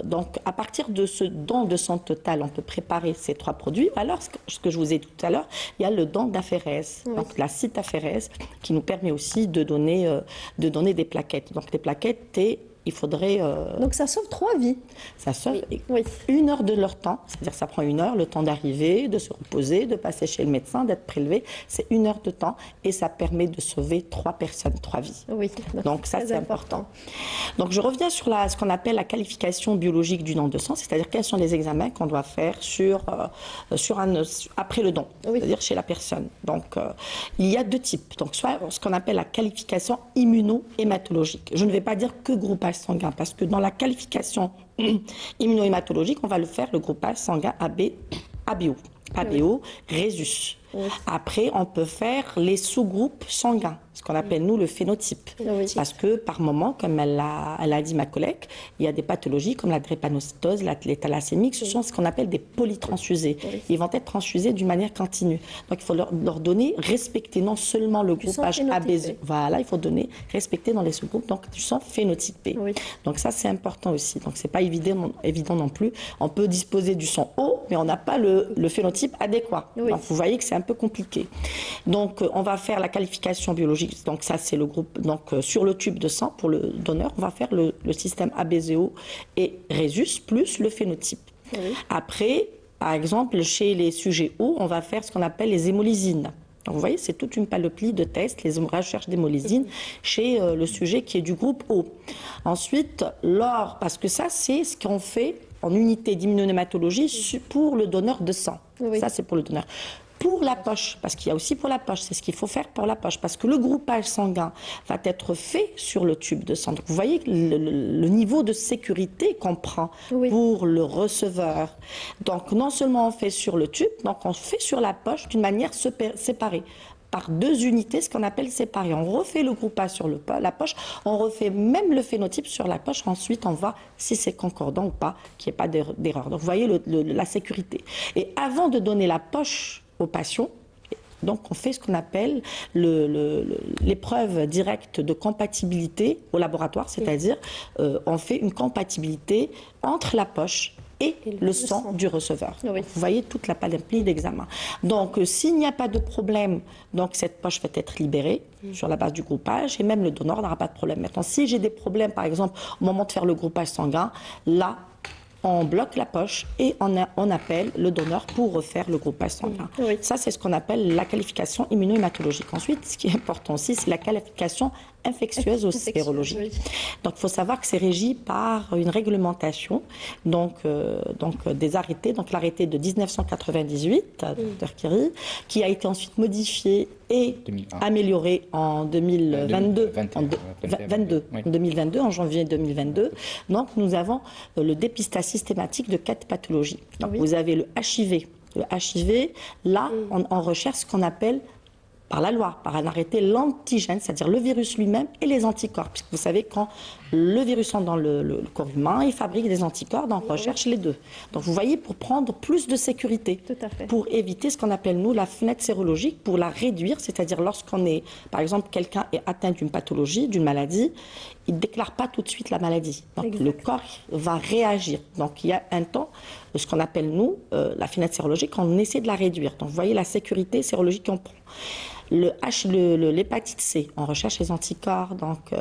[SPEAKER 2] donc, à partir de ce don de sang total, on peut préparer ces 3 produits. Alors, ce que je vous ai dit tout à l'heure, il y a le don d'aphérèse, donc la cytaphérèse, qui nous permet aussi de donner des plaquettes. Donc, les plaquettes, il faudrait...
[SPEAKER 1] Donc ça sauve 3 vies.
[SPEAKER 2] Ça sauve 1 heure de leur temps, c'est-à-dire ça prend 1 heure, le temps d'arriver, de se reposer, de passer chez le médecin, d'être prélevé. C'est 1 heure de temps et ça permet de sauver 3 personnes, 3 vies. Donc ça, c'est important. Donc je reviens sur ce qu'on appelle la qualification biologique du don de sang, c'est-à-dire quels sont les examens qu'on doit faire après le don, c'est-à-dire chez la personne. Donc il y a 2 types. Donc soit ce qu'on appelle la qualification immuno-hématologique. Je ne vais pas dire que groupage sanguin, parce que dans la qualification immunohématologique, on va le faire le groupage sanguin ABO, Rhésus. Après, on peut faire les sous-groupes sanguins, ce qu'on appelle nous le phénotype. Parce que par moment, comme elle a dit ma collègue, il y a des pathologies comme la drépanocytose, les thalassémiques, ce sont ce qu'on appelle des polytransfusés. Ils vont être transfusés d'une manière continue. Donc il faut leur donner, respecter non seulement le groupage AB, voilà, il faut respecter dans les sous-groupes, donc du sang phénotypé. Donc ça c'est important aussi. Donc c'est pas évident non plus. On peut disposer du sang O, mais on n'a pas le phénotype adéquat. Donc vous voyez que c'est un peu compliqué. Donc on va faire la qualification biologique. Donc ça c'est le groupe. Donc sur le tube de sang pour le donneur, on va faire le système ABZO et Rhésus plus le phénotype. Après, par exemple, chez les sujets O, on va faire ce qu'on appelle les hémolysines. Donc vous voyez, c'est toute une panoplie de tests, les recherches d'hémolysine chez le sujet qui est du groupe O. Ensuite, l'or, parce que ça c'est ce qu'on fait en unité d'immunohématologie pour le donneur de sang. Ça c'est pour le donneur. pour la poche, parce qu'il y a aussi pour la poche, c'est ce qu'il faut faire pour la poche, parce que le groupage sanguin va être fait sur le tube de sang. Donc vous voyez le niveau de sécurité qu'on prend pour le receveur. Donc non seulement on fait sur le tube, donc on fait sur la poche d'une manière séparée, par 2 unités, ce qu'on appelle séparées. On refait le groupage sur la poche, on refait même le phénotype sur la poche, ensuite on voit si c'est concordant ou pas, qu'il n'y ait pas d'erreur. Donc vous voyez la sécurité. Et avant de donner la poche au patient, donc on fait ce qu'on appelle l'épreuve directe de compatibilité au laboratoire, c'est-à-dire on fait une compatibilité entre la poche et le sang du receveur.
[SPEAKER 1] Oui.
[SPEAKER 2] Vous voyez toute la panoplie d'examens. Donc, s'il n'y a pas de problème, donc cette poche va être libérée sur la base du groupage et même le donneur n'aura pas de problème. Maintenant, si j'ai des problèmes, par exemple, au moment de faire le groupage sanguin, là, on bloque la poche et on appelle le donneur pour refaire le groupage sanguin.
[SPEAKER 1] Oui.
[SPEAKER 2] Ça, c'est ce qu'on appelle la qualification immunohématologique. Ensuite, ce qui est important aussi, c'est la qualification infectieuse ou sérologique.
[SPEAKER 1] Oui.
[SPEAKER 2] Donc, il faut savoir que c'est régi par une réglementation, donc des arrêtés, donc l'arrêté de 1998, Dr Kiri, qui a été ensuite modifié et
[SPEAKER 4] 2001.
[SPEAKER 2] amélioré en 2022,
[SPEAKER 4] 2022,
[SPEAKER 2] en janvier 2022. Donc, nous avons le dépistage systématique de 4 pathologies. Donc, vous avez le HIV. Le HIV, là, on recherche ce qu'on appelle par la loi, par un arrêté, l'antigène, c'est-à-dire le virus lui-même et les anticorps. Puisque vous savez, quand le virus entre dans le corps humain, il fabrique des anticorps, donc on recherche les deux. Donc vous voyez, pour prendre plus de sécurité,
[SPEAKER 1] Tout à fait.
[SPEAKER 2] pour éviter ce qu'on appelle, nous, la fenêtre sérologique, pour la réduire, c'est-à-dire lorsqu'on est, par exemple, quelqu'un est atteint d'une pathologie, d'une maladie, il ne déclare pas tout de suite la maladie. Donc le corps va réagir. Donc il y a un temps, ce qu'on appelle, nous, la fenêtre sérologique, on essaie de la réduire. Donc vous voyez la sécurité sérologique qu'on prend. L'hépatite C, on recherche les anticorps donc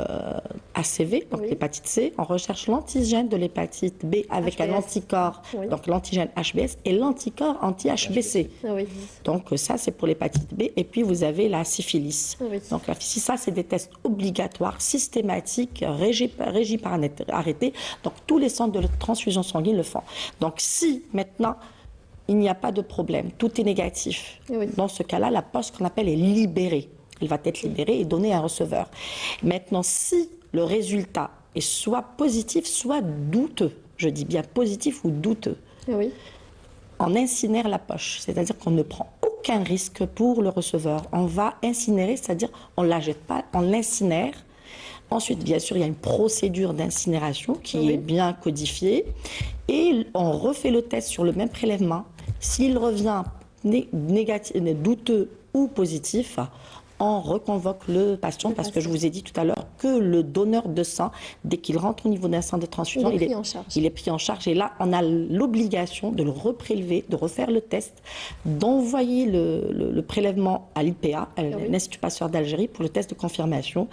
[SPEAKER 2] ACV, donc l'hépatite C, on recherche l'antigène de l'hépatite B avec
[SPEAKER 1] HBS.
[SPEAKER 2] un anticorps, donc l'antigène HBS et l'anticorps anti-HBC.
[SPEAKER 1] Oui.
[SPEAKER 2] Donc ça c'est pour l'hépatite B et puis vous avez la syphilis.
[SPEAKER 1] Oui.
[SPEAKER 2] Donc la syphilis, ça c'est des tests obligatoires, systématiques, régis par un arrêté. Donc tous les centres de transfusion sanguine le font. Donc si maintenant il n'y a pas de problème, tout est négatif.
[SPEAKER 1] Oui.
[SPEAKER 2] Dans ce cas-là, la poche qu'on appelle est libérée. Elle va être libérée et donnée à un receveur. Maintenant, si le résultat est soit positif, soit douteux, je dis bien positif ou douteux,
[SPEAKER 1] Oui.
[SPEAKER 2] on incinère la poche, c'est-à-dire qu'on ne prend aucun risque pour le receveur. On va incinérer, c'est-à-dire on ne la jette pas, on l'incinère. Ensuite, bien sûr, il y a une procédure d'incinération qui est bien codifiée et on refait le test sur le même prélèvement. S'il revient négatif, douteux ou positif, on reconvoque le patient parce que je vous ai dit tout à l'heure que le donneur de sang, dès qu'il rentre au niveau d'un centre de transfusion,
[SPEAKER 1] Il est pris en charge.
[SPEAKER 2] Et là, on a l'obligation de le reprélever, de refaire le test, d'envoyer le prélèvement à l'IPA, l'Institut Pasteur d'Algérie, pour le test de confirmation.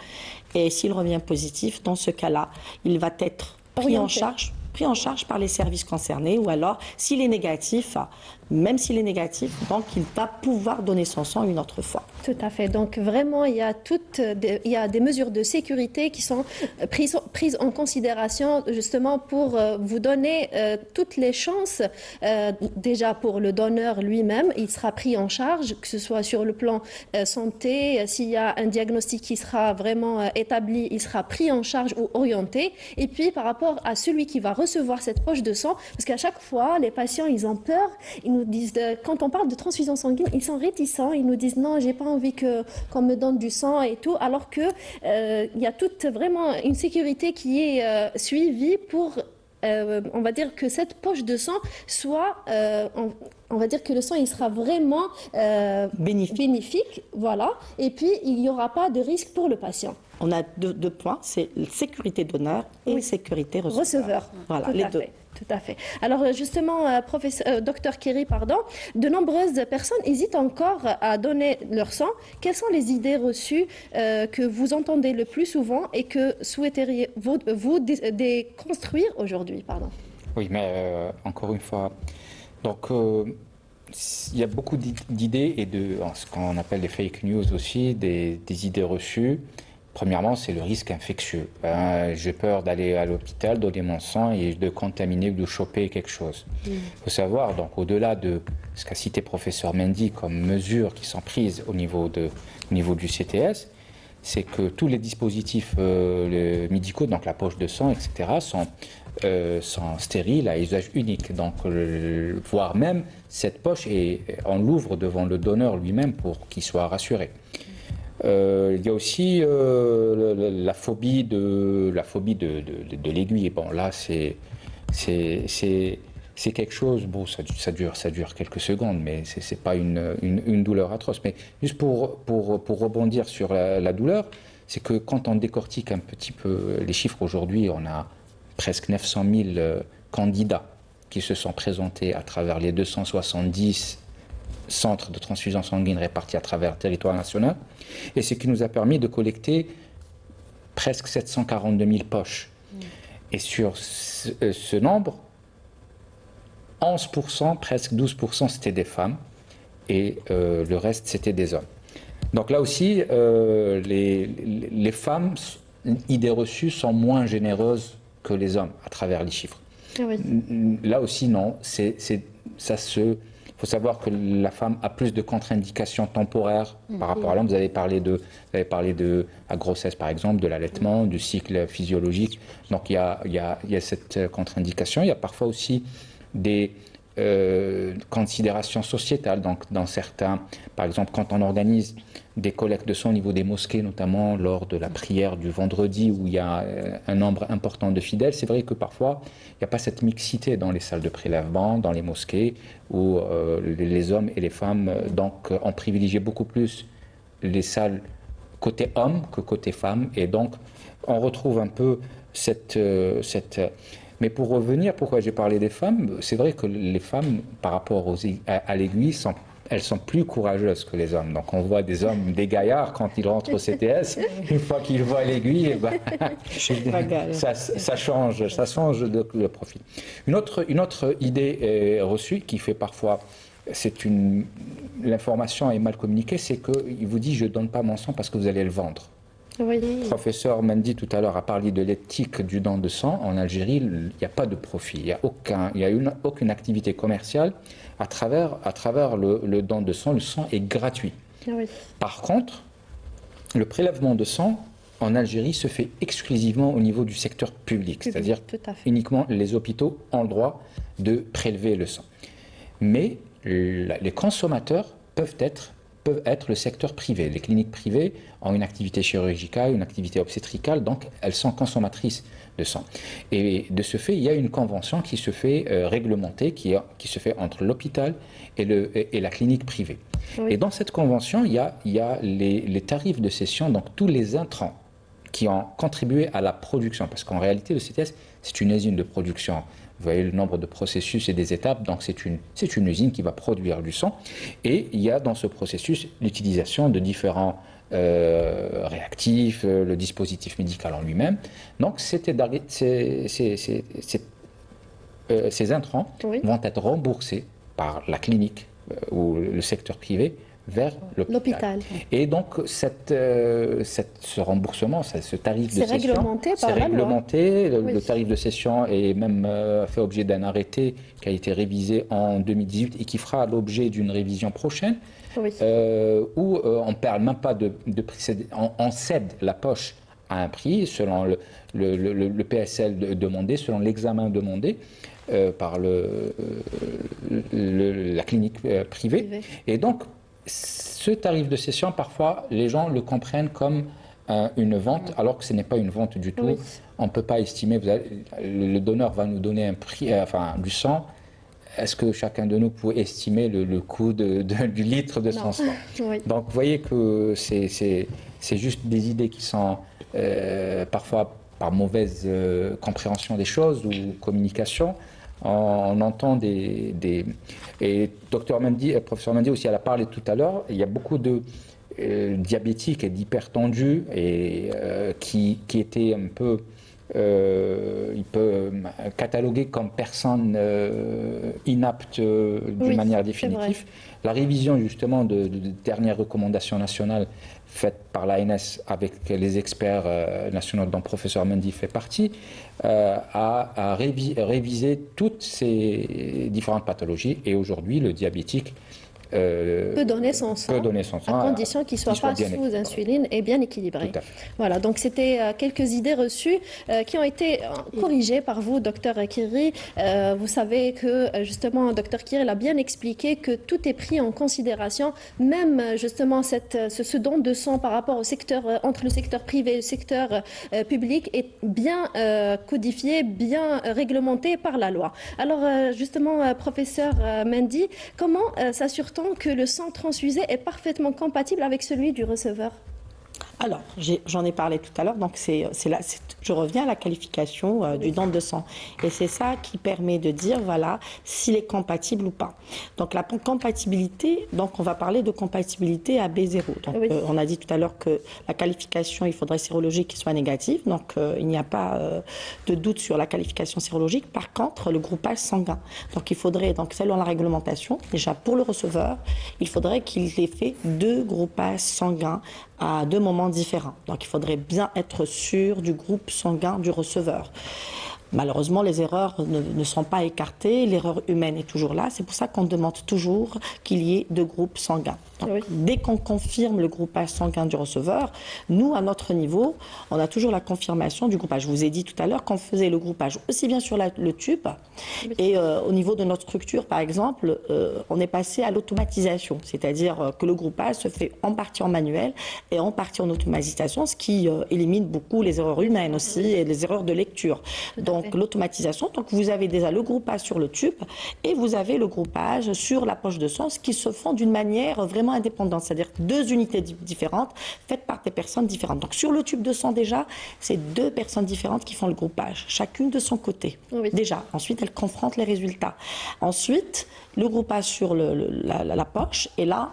[SPEAKER 2] Et s'il revient positif, dans ce cas-là, il va être pris en charge par les services concernés, ou alors, s'il est négatif, même s'il est négatif, donc il va pouvoir donner son sang une autre fois.
[SPEAKER 1] Tout à fait. Donc vraiment, il y a des mesures de sécurité qui sont prises en considération justement pour vous donner toutes les chances. Déjà pour le donneur lui-même, il sera pris en charge, que ce soit sur le plan santé, s'il y a un diagnostic qui sera vraiment établi, il sera pris en charge ou orienté. Et puis par rapport à celui qui va recevoir cette poche de sang, parce qu'à chaque fois, les patients, ils ont peur. Ils nous disent, quand on parle de transfusion sanguine, ils sont réticents. Ils nous disent non, j'ai pas envie qu'on me donne du sang et tout, alors que il y a vraiment une sécurité qui est suivie pour, on va dire que cette poche de sang soit, on va dire que le sang il sera vraiment bénéfique, voilà. Et puis il n'y aura pas de risque pour le patient.
[SPEAKER 2] On a deux points, c'est sécurité donneur et sécurité receveur. Voilà, les deux.
[SPEAKER 1] Tout à fait. Alors justement, docteur Kiri, de nombreuses personnes hésitent encore à donner leur sang. Quelles sont les idées reçues que vous entendez le plus souvent et que souhaiteriez-vous déconstruire aujourd'hui,
[SPEAKER 4] Oui, mais encore une fois, donc il y a beaucoup d'idées et de ce qu'on appelle les fake news aussi, des idées reçues. Premièrement, c'est le risque infectieux. J'ai peur d'aller à l'hôpital, donner mon sang et de contaminer ou de choper quelque chose. Il faut savoir, donc, au-delà de ce qu'a cité professeur Mendy comme mesures qui sont prises au niveau du CTS, c'est que tous les dispositifs médicaux, donc la poche de sang, etc., sont stériles à usage unique. Donc, voire même cette poche, on l'ouvre devant le donneur lui-même pour qu'il soit rassuré. Il y a aussi la phobie de l'aiguille. Bon, là, c'est quelque chose. Bon, ça dure quelques secondes, mais c'est pas une douleur atroce. Mais juste pour rebondir sur la douleur, c'est que quand on décortique un petit peu les chiffres aujourd'hui, on a presque 900 000 candidats qui se sont présentés à travers les 270 centres de transfusion sanguine répartis à travers le territoire national, et ce qui nous a permis de collecter presque 742 000 poches. Et sur ce nombre, 11%, presque 12%, c'était des femmes, et le reste, c'était des hommes. Donc là aussi, les femmes, idées reçues, sont moins généreuses que les hommes à travers les chiffres.
[SPEAKER 1] Oui.
[SPEAKER 4] Là aussi, non, il faut savoir que la femme a plus de contre-indications temporaires par rapport à l'homme. Vous avez parlé de la grossesse, par exemple, de l'allaitement, du cycle physiologique. Donc il y a cette contre-indication. Il y a parfois aussi des considérations sociétales. Donc dans certains, par exemple, quand on organise des collectes de sang au niveau des mosquées, notamment lors de la prière du vendredi où il y a un nombre important de fidèles, c'est vrai que parfois il n'y a pas cette mixité dans les salles de prélèvement, dans les mosquées, où les hommes et les femmes donc ont privilégié beaucoup plus les salles côté hommes que côté femmes, et donc on retrouve un peu cette mais pour revenir, pourquoi j'ai parlé des femmes, c'est vrai que les femmes, par rapport à l'aiguille, elles sont plus courageuses que les hommes. Donc on voit des hommes, des gaillards, quand ils rentrent au CTS, une fois qu'ils voient l'aiguille, ça change le profil. Une autre idée reçue qui fait parfois, l'information est mal communiquée, c'est qu'il vous dit je ne donne pas mon sang parce que vous allez le vendre.
[SPEAKER 1] Oui.
[SPEAKER 4] Le professeur Mendy tout à l'heure a parlé de l'éthique du don de sang. En Algérie, il n'y a pas de profit, il n'y a aucune activité commerciale à travers le don de sang. Le sang est gratuit.
[SPEAKER 1] Oui.
[SPEAKER 4] Par contre, le prélèvement de sang en Algérie se fait exclusivement au niveau du secteur public, c'est-à-dire uniquement les hôpitaux ont le droit de prélever le sang. Mais les consommateurs peuvent être le secteur privé. Les cliniques privées ont une activité chirurgicale, une activité obstétricale, donc elles sont consommatrices de sang. Et de ce fait, il y a une convention qui se fait réglementer, qui se fait entre l'hôpital et la clinique privée. Oui. Et dans cette convention, il y a les tarifs de cession, donc tous les intrants qui ont contribué à la production, parce qu'en réalité, le CTS, c'est une usine de production. Vous voyez le nombre de processus et des étapes, donc c'est une usine qui va produire du sang. Et il y a dans ce processus l'utilisation de différents réactifs, le dispositif médical en lui-même. Donc ces intrants vont être remboursés par la clinique ou le secteur privé vers l'hôpital. Et donc ce remboursement, ce tarif de session, c'est réglementé. Le tarif de session est même fait objet d'un arrêté qui a été révisé en 2018 et qui fera l'objet d'une révision prochaine, où on ne parle même pas de prix, on cède la poche à un prix selon le PSL demandé, selon l'examen demandé par la clinique privée. Et donc, ce tarif de cession, parfois, les gens le comprennent comme une vente, alors que ce n'est pas une vente du tout. Oui. On ne peut pas estimer, le donneur va nous donner un prix, du sang. Est-ce que chacun de nous peut estimer le coût du litre de son sang? Oui. Donc, vous voyez que c'est juste des idées qui sont parfois par mauvaise compréhension des choses ou communication. On entend et Dr Mendy, professeur Mendy aussi, elle a parlé tout à l'heure, il y a beaucoup de diabétiques et d'hypertendus et qui étaient un peu il peut cataloguer comme personne inapte d'une manière définitive. La révision justement de dernières recommandations nationales faites par l'ANS avec les experts nationaux dont le professeur Mendy fait partie, a révisé toutes ces différentes pathologies et aujourd'hui le diabétique
[SPEAKER 1] peut donner son sang, à condition qu'il ne soit pas sous insuline et bien équilibré. Voilà, donc c'était quelques idées reçues qui ont été corrigées par vous, docteur Kiri. Vous savez que justement, docteur Kiri l'a bien expliqué que tout est pris en considération, même justement ce don de sang par rapport au secteur, entre le secteur privé et le secteur public est bien codifié, bien réglementé par la loi. Alors justement, professeur Mendy, comment s'assure que le sang transfusé est parfaitement compatible avec celui du receveur?
[SPEAKER 2] Alors, j'en ai parlé tout à l'heure, donc je reviens à la qualification du don de sang. Et c'est ça qui permet de dire, voilà, s'il est compatible ou pas. Donc la compatibilité, donc on va parler de compatibilité à B0. Donc on a dit tout à l'heure que la qualification, il faudrait sérologique qui soit négative, donc il n'y a pas de doute sur la qualification sérologique. Par contre, le groupage sanguin. Donc il faudrait, donc selon la réglementation, déjà pour le receveur, il faudrait qu'il ait fait 2 groupages sanguins à 2 moments différents. Donc il faudrait bien être sûr du groupe sanguin du receveur. Malheureusement, les erreurs ne sont pas écartées, l'erreur humaine est toujours là. C'est pour ça qu'on demande toujours qu'il y ait 2 groupes sanguins. Donc, dès qu'on confirme le groupage sanguin du receveur, nous, à notre niveau, on a toujours la confirmation du groupage. Je vous ai dit tout à l'heure qu'on faisait le groupage aussi bien sur le tube et au niveau de notre structure, par exemple, on est passé à l'automatisation, c'est-à-dire que le groupage se fait en partie en manuel et en partie en automatisation, ce qui élimine beaucoup les erreurs humaines aussi et les erreurs de lecture. Donc l'automatisation, donc vous avez déjà le groupage sur le tube et vous avez le groupage sur la poche de sang, ce qui se font d'une manière vraiment indépendante, c'est-à-dire 2 unités différentes faites par des personnes différentes. Donc sur le tube de sang déjà, c'est 2 personnes différentes qui font le groupage, chacune de son côté. Déjà, ensuite elles confrontent les résultats. Ensuite, le groupage sur la poche, et là,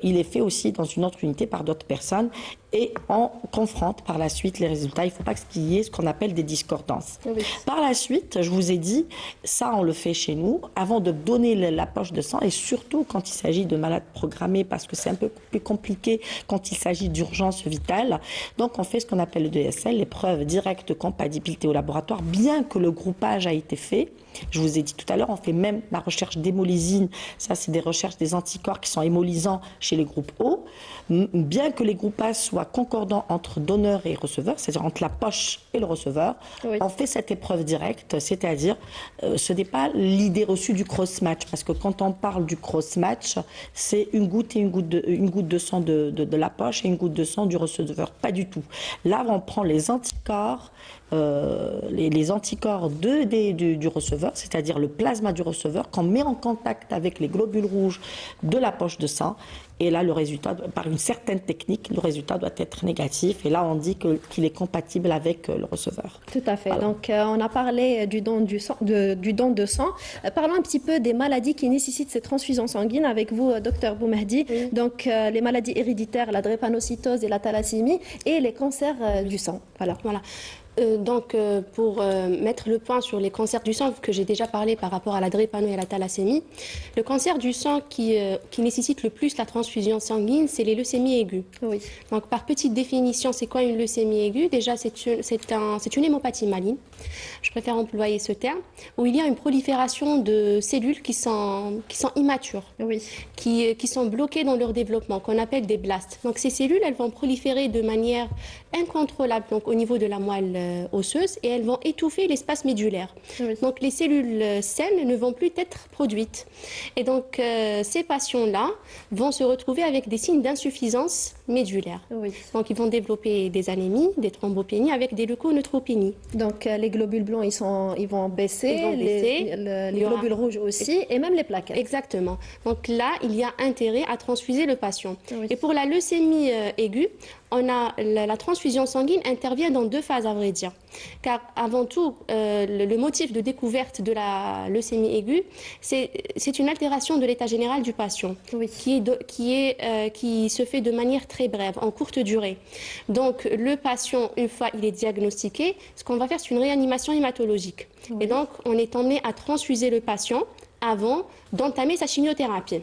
[SPEAKER 2] il est fait aussi dans une autre unité par d'autres personnes et on confronte par la suite les résultats. Il ne faut pas qu'il y ait ce qu'on appelle des discordances. Par la suite, je vous ai dit, ça on le fait chez nous, avant de donner la poche de sang et surtout quand il s'agit de malades programmés parce que c'est un peu plus compliqué quand il s'agit d'urgence vitale. Donc on fait ce qu'on appelle le DSL, l'épreuve directe de compatibilité au laboratoire, bien que le groupage a été fait. Je vous ai dit tout à l'heure, on fait même la recherche d'hémolysine. Ça, c'est des recherches des anticorps qui sont hémolisants chez les groupes O. Bien que les groupages soient concordants entre donneur et receveur, c'est-à-dire entre la poche et le receveur, on fait cette épreuve directe, c'est-à-dire ce n'est pas l'idée reçue du cross-match, parce que quand on parle du cross-match, c'est une goutte et une goutte de sang de la poche et une goutte de sang du receveur. Pas du tout. Là, on prend les anticorps, les anticorps du receveur, c'est-à-dire le plasma du receveur, qu'on met en contact avec les globules rouges de la poche de sang. Et là, le résultat, par une certaine technique, le résultat doit être négatif. Et là, on dit qu'il est compatible avec le receveur.
[SPEAKER 1] Tout à fait. Voilà. Donc, on a parlé du don de sang. Parlons un petit peu des maladies qui nécessitent ces transfusions sanguines avec vous, docteur Boumehdi. Donc, les maladies héréditaires, la drépanocytose et la thalassémie, et les cancers du sang. Voilà.
[SPEAKER 3] Pour mettre le point sur les cancers du sang que j'ai déjà parlé par rapport à la drépano et à la thalassémie, le cancer du sang qui nécessite le plus la transfusion sanguine, c'est les leucémies aiguës. Donc par petite définition, c'est quoi une leucémie aiguë? Déjà, c'est une hémopathie maligne, je préfère employer ce terme, où il y a une prolifération de cellules qui sont immatures, qui sont bloquées dans leur développement, qu'on appelle des blastes. Donc ces cellules, elles vont proliférer de manière incontrôlable donc, au niveau de la moelle osseuse et elles vont étouffer l'espace médulaire. Donc les cellules saines ne vont plus être produites. Et donc ces patients-là vont se retrouver avec des signes d'insuffisance médulaire. Donc ils vont développer des anémies, des thrombopénies avec des leuconeutropénies.
[SPEAKER 1] Donc les globules blancs, ils vont baisser, les globules rouges aussi et même les plaquettes.
[SPEAKER 3] Exactement. Donc là, il y a intérêt à transfuser le patient. Et pour la leucémie aiguë, la transfusion sanguine intervient dans 2 phases, à vrai dire. Car avant tout, le motif de découverte de la leucémie aiguë, c'est une altération de l'état général du patient, qui se fait de manière très brève, en courte durée. Donc, le patient, une fois il est diagnostiqué, ce qu'on va faire, c'est une réanimation hématologique. Et donc, on est emmené à transfuser le patient avant d'entamer sa chimiothérapie.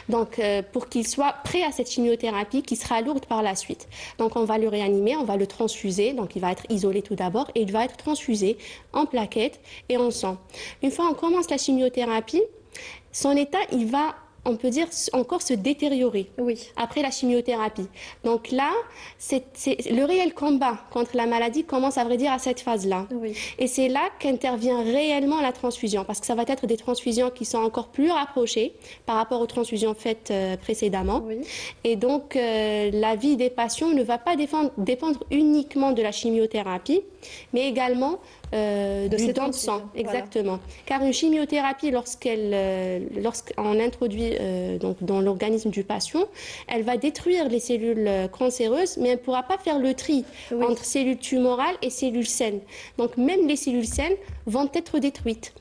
[SPEAKER 3] Donc, pour qu'il soit prêt à cette chimiothérapie qui sera lourde par la suite. Donc, on va le réanimer, on va le transfuser. Donc, il va être isolé tout d'abord et il va être transfusé en plaquettes et en sang. Une fois on commence la chimiothérapie, son état, il va, on peut dire, encore se détériorer après la chimiothérapie. Donc là, le réel combat contre la maladie commence, à vrai dire, à cette phase-là. Et c'est là qu'intervient réellement la transfusion, parce que ça va être des transfusions qui sont encore plus rapprochées par rapport aux transfusions faites précédemment. Et donc, la vie des patients ne va pas dépendre uniquement de la chimiothérapie, mais également du don de sang, exactement. Car une chimiothérapie, lorsqu'on introduit donc dans l'organisme du patient, elle va détruire les cellules cancéreuses, mais elle ne pourra pas faire le tri entre cellules tumorales et cellules saines. Donc même les cellules saines vont être détruites.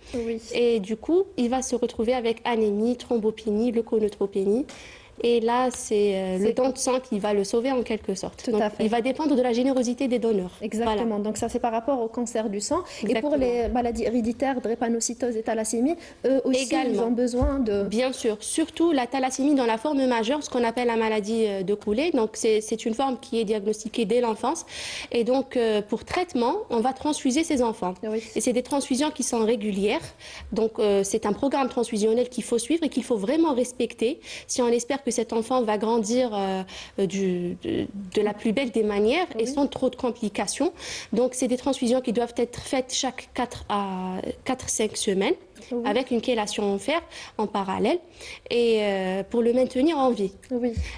[SPEAKER 3] Et du coup, il va se retrouver avec anémie, thrombopénie, leuconeutropénie. Et là, c'est le don de sang qui va le sauver en quelque sorte. Donc, il va dépendre de la générosité des donneurs.
[SPEAKER 1] Exactement. Voilà. Donc ça, c'est par rapport au cancer du sang. Exactement. Et pour les maladies héréditaires, drépanocytose et thalassémie, eux aussi, ils ont besoin de...
[SPEAKER 3] Bien sûr. Surtout la thalassémie dans la forme majeure, ce qu'on appelle la maladie de Cooley. Donc c'est une forme qui est diagnostiquée dès l'enfance. Et donc, pour traitement, on va transfuser ces enfants. Et c'est des transfusions qui sont régulières. Donc, c'est un programme transfusionnel qu'il faut suivre et qu'il faut vraiment respecter si on espère que cet enfant va grandir de la plus belle des manières et sans trop de complications. Donc, c'est des transfusions qui doivent être faites chaque 4 à 5 semaines. Avec une chélation en fer en parallèle et pour le maintenir en vie.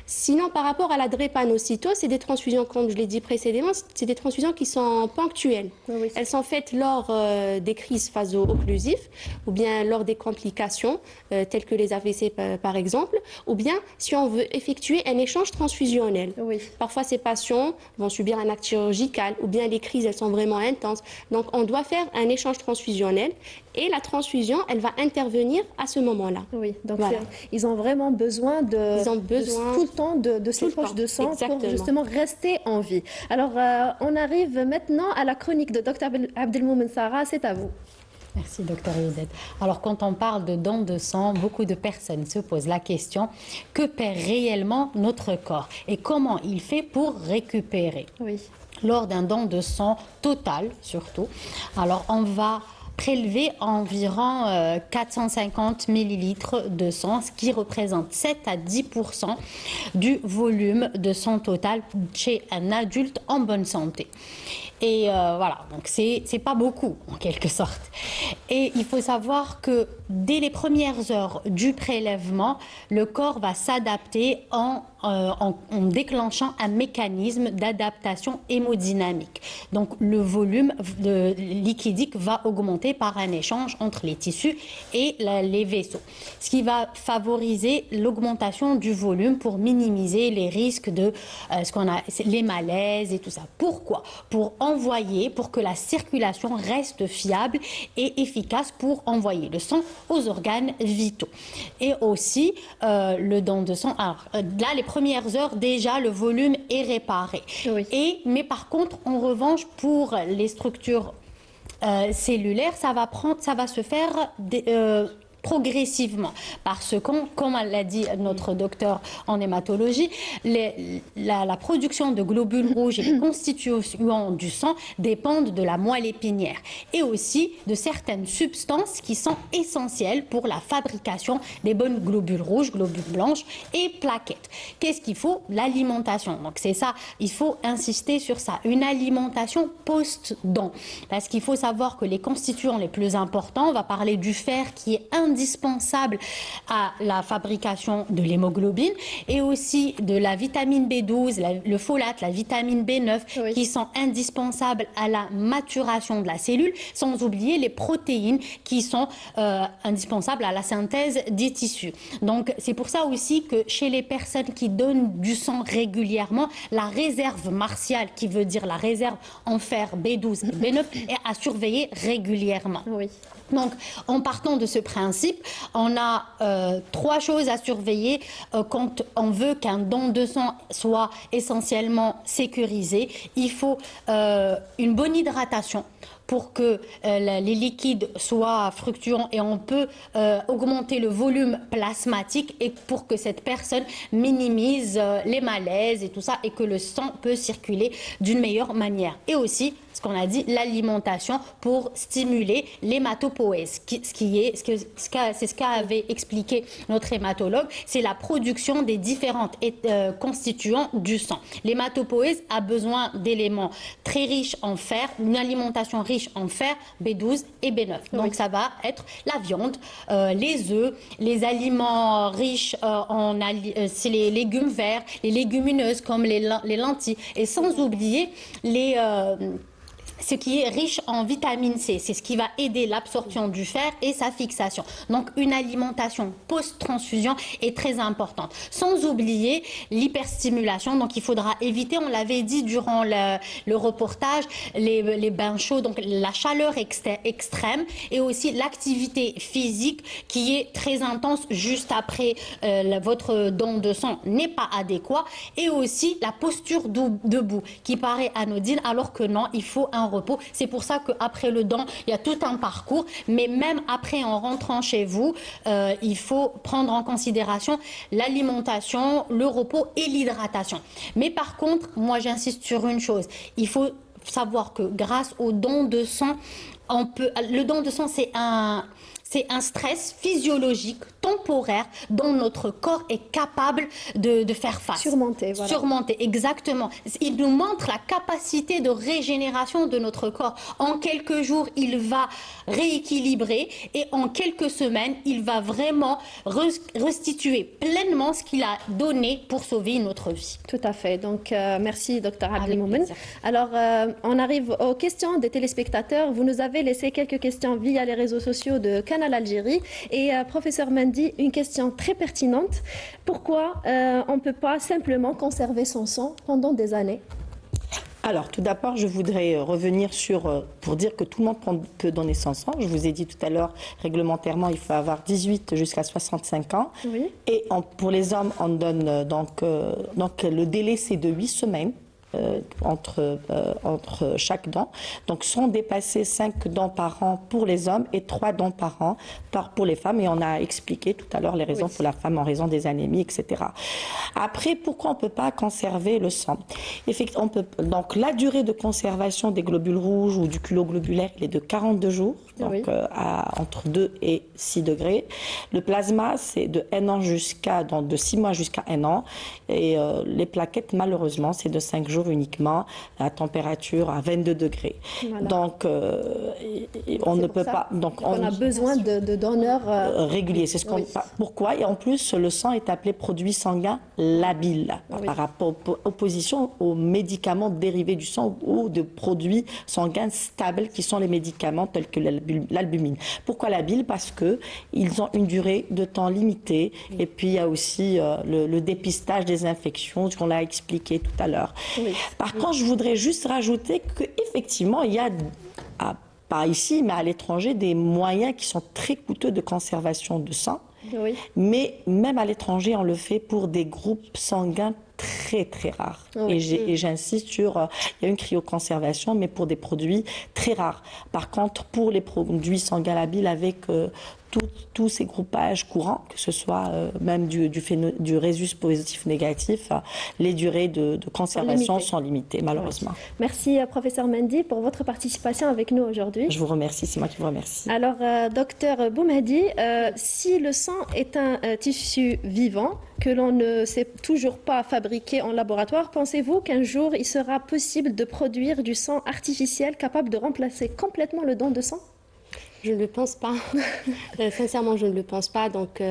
[SPEAKER 3] Sinon, par rapport à la drépanocytose, c'est des transfusions, comme je l'ai dit précédemment, c'est des transfusions qui sont ponctuelles. Elles sont faites lors des crises vaso-occlusives ou bien lors des complications telles que les AVC par exemple, ou bien si on veut effectuer un échange transfusionnel. Parfois, ces patients vont subir un acte chirurgical ou bien les crises, elles sont vraiment intenses. Donc, on doit faire un échange transfusionnel et la transfusion, elle va intervenir à ce moment-là.
[SPEAKER 1] Donc ils ont vraiment besoin tout le temps de ces poches de sang pour justement rester en vie. Alors, on arrive maintenant à la chronique de Dr Abdelmoumen Sarah, c'est à vous.
[SPEAKER 5] Merci, Dr Yodette. Alors, quand on parle de don de sang, beaucoup de personnes se posent la question, que perd réellement notre corps et comment il fait pour récupérer lors d'un don de sang total, surtout. Alors, on va prélever environ 450 millilitres de sang, ce qui représente 7 à 10% du volume de sang total chez un adulte en bonne santé. Et voilà, donc c'est pas beaucoup en quelque sorte. Et il faut savoir que dès les premières heures du prélèvement, le corps va s'adapter en déclenchant un mécanisme d'adaptation hémodynamique. Donc le volume liquidique va augmenter par un échange entre les tissus et les vaisseaux, ce qui va favoriser l'augmentation du volume pour minimiser les risques de les malaises et tout ça. Pourquoi ? Pour que la circulation reste fiable et efficace pour envoyer le sang aux organes vitaux. Et aussi, le don de sang, alors là, les premières heures, déjà, le volume est réparé. Mais par contre, en revanche, pour les structures cellulaires, ça va se faire progressivement, parce que, comme l'a dit notre docteur en hématologie, la production de globules rouges et les constituants du sang dépendent de la moelle épinière et aussi de certaines substances qui sont essentielles pour la fabrication des bonnes globules rouges, globules blanches et plaquettes. Qu'est-ce qu'il faut ? L'alimentation. Donc c'est ça, il faut insister sur ça, une alimentation post-don, parce qu'il faut savoir que les constituants les plus importants, on va parler du fer qui est indispensable à la fabrication de l'hémoglobine et aussi de la vitamine B12, le folate, la vitamine B9
[SPEAKER 1] Oui.
[SPEAKER 5] qui sont indispensables à la maturation de la cellule, sans oublier les protéines qui sont indispensables à la synthèse des tissus. Donc c'est pour ça aussi que chez les personnes qui donnent du sang régulièrement, la réserve martiale, qui veut dire la réserve en fer B12 et B9, est à surveiller régulièrement.
[SPEAKER 1] Oui.
[SPEAKER 5] Donc, en partant de ce principe, on a 3 choses à surveiller quand on veut qu'un don de sang soit essentiellement sécurisé. Il faut une bonne hydratation pour que les liquides soient fluctuants et on peut augmenter le volume plasmatique et pour que cette personne minimise les malaises et tout ça et que le sang peut circuler d'une meilleure manière. Et aussi, ce qu'on a dit, l'alimentation pour stimuler l'hématopoïèse. C'est ce qu'avait expliqué notre hématologue, c'est la production des différentes constituants du sang. L'hématopoïèse a besoin d'éléments très riches en fer, une alimentation riche en fer, B12 et B9. Donc ça va être la viande, les œufs, les aliments riches c'est les légumes verts, les légumineuses comme les lentilles et sans oublier ce qui est riche en vitamine C, c'est ce qui va aider l'absorption du fer et sa fixation. Donc une alimentation post-transfusion est très importante. Sans oublier l'hyperstimulation, donc il faudra éviter, on l'avait dit durant le reportage, les bains chauds, donc la chaleur extrême et aussi l'activité physique qui est très intense juste après votre don de sang n'est pas adéquat et aussi la posture debout qui paraît anodine alors que non, il faut un repos. C'est pour ça qu'après le don, il y a tout un parcours, mais même après, en rentrant chez vous, il faut prendre en considération l'alimentation, le repos et l'hydratation. Mais par contre, moi j'insiste sur une chose, il faut savoir que grâce au don de sang, le don de sang c'est un stress physiologique, temporaire, dont notre corps est capable de faire face.
[SPEAKER 1] Surmonter, voilà.
[SPEAKER 5] Surmonter, exactement. Il nous montre la capacité de régénération de notre corps. En quelques jours, il va rééquilibrer et en quelques semaines, il va vraiment restituer pleinement ce qu'il a donné pour sauver notre vie.
[SPEAKER 1] Tout à fait. Donc, merci, Dr.
[SPEAKER 5] Avec
[SPEAKER 1] Abdelmoumen.
[SPEAKER 5] plaisir.
[SPEAKER 1] Alors, on arrive aux questions des téléspectateurs. Vous nous avez laissé quelques questions via les réseaux sociaux de Canal Algérie. Et professeur Mendy, une question très pertinente. Pourquoi on ne peut pas simplement conserver son sang pendant des années ?
[SPEAKER 2] Alors, tout d'abord, je voudrais revenir pour dire que tout le monde peut donner son sang. Je vous ai dit tout à l'heure, réglementairement, il faut avoir 18 jusqu'à 65 ans.
[SPEAKER 1] Oui.
[SPEAKER 2] Et pour les hommes, on donne donc le délai, c'est de 8 semaines. Entre chaque don. Donc, sont dépassés 5 dons par an pour les hommes et 3 dons par an pour les femmes. Et on a expliqué tout à l'heure les raisons pour la femme en raison des anémies, etc. Après, pourquoi on ne peut pas conserver le sang ? Effectivement, donc, la durée de conservation des globules rouges ou du culot globulaire, il est de 42 jours, donc entre 2 et 6 degrés. Le plasma, c'est de 6 mois jusqu'à 1 an. Et les plaquettes, malheureusement, c'est de 5 jours uniquement à température à 22 degrés. Voilà. Donc, on ne peut pas... Donc,
[SPEAKER 1] on a besoin de donneurs
[SPEAKER 2] réguliers. C'est ce qu'on... Pourquoi ? Et en plus, le sang est appelé produit sanguin labile par rapport opposition aux médicaments dérivés du sang ou de produits sanguins stables qui sont les médicaments tels que l'albumine. Pourquoi labile ? Parce qu'ils ont une durée de temps limitée et puis il y a aussi le dépistage des infections, ce qu'on a expliqué tout à l'heure. Oui. Par contre, je voudrais juste rajouter qu'effectivement, il y a, pas ici, mais à l'étranger, des moyens qui sont très coûteux de conservation de sang. Oui. Mais même à l'étranger, on le fait pour des groupes sanguins très très rares. Oui. Et j'insiste sur, il y a une cryoconservation, mais pour des produits très rares. Par contre, pour les produits sanguins labiles avec tous ces groupages courants, que ce soit même du résus positif négatif, les durées de conservation sont limitées, malheureusement.
[SPEAKER 1] Merci, professeur Mendy, pour votre participation avec nous aujourd'hui.
[SPEAKER 2] Je vous remercie, c'est moi qui vous remercie.
[SPEAKER 1] Alors, docteur Boumehdi, si le sang est un tissu vivant, que l'on ne sait toujours pas fabriquer en laboratoire, pensez-vous qu'un jour, il sera possible de produire du sang artificiel capable de remplacer complètement le don de sang ?
[SPEAKER 3] Je ne le pense pas. Sincèrement, je ne le pense pas. Donc,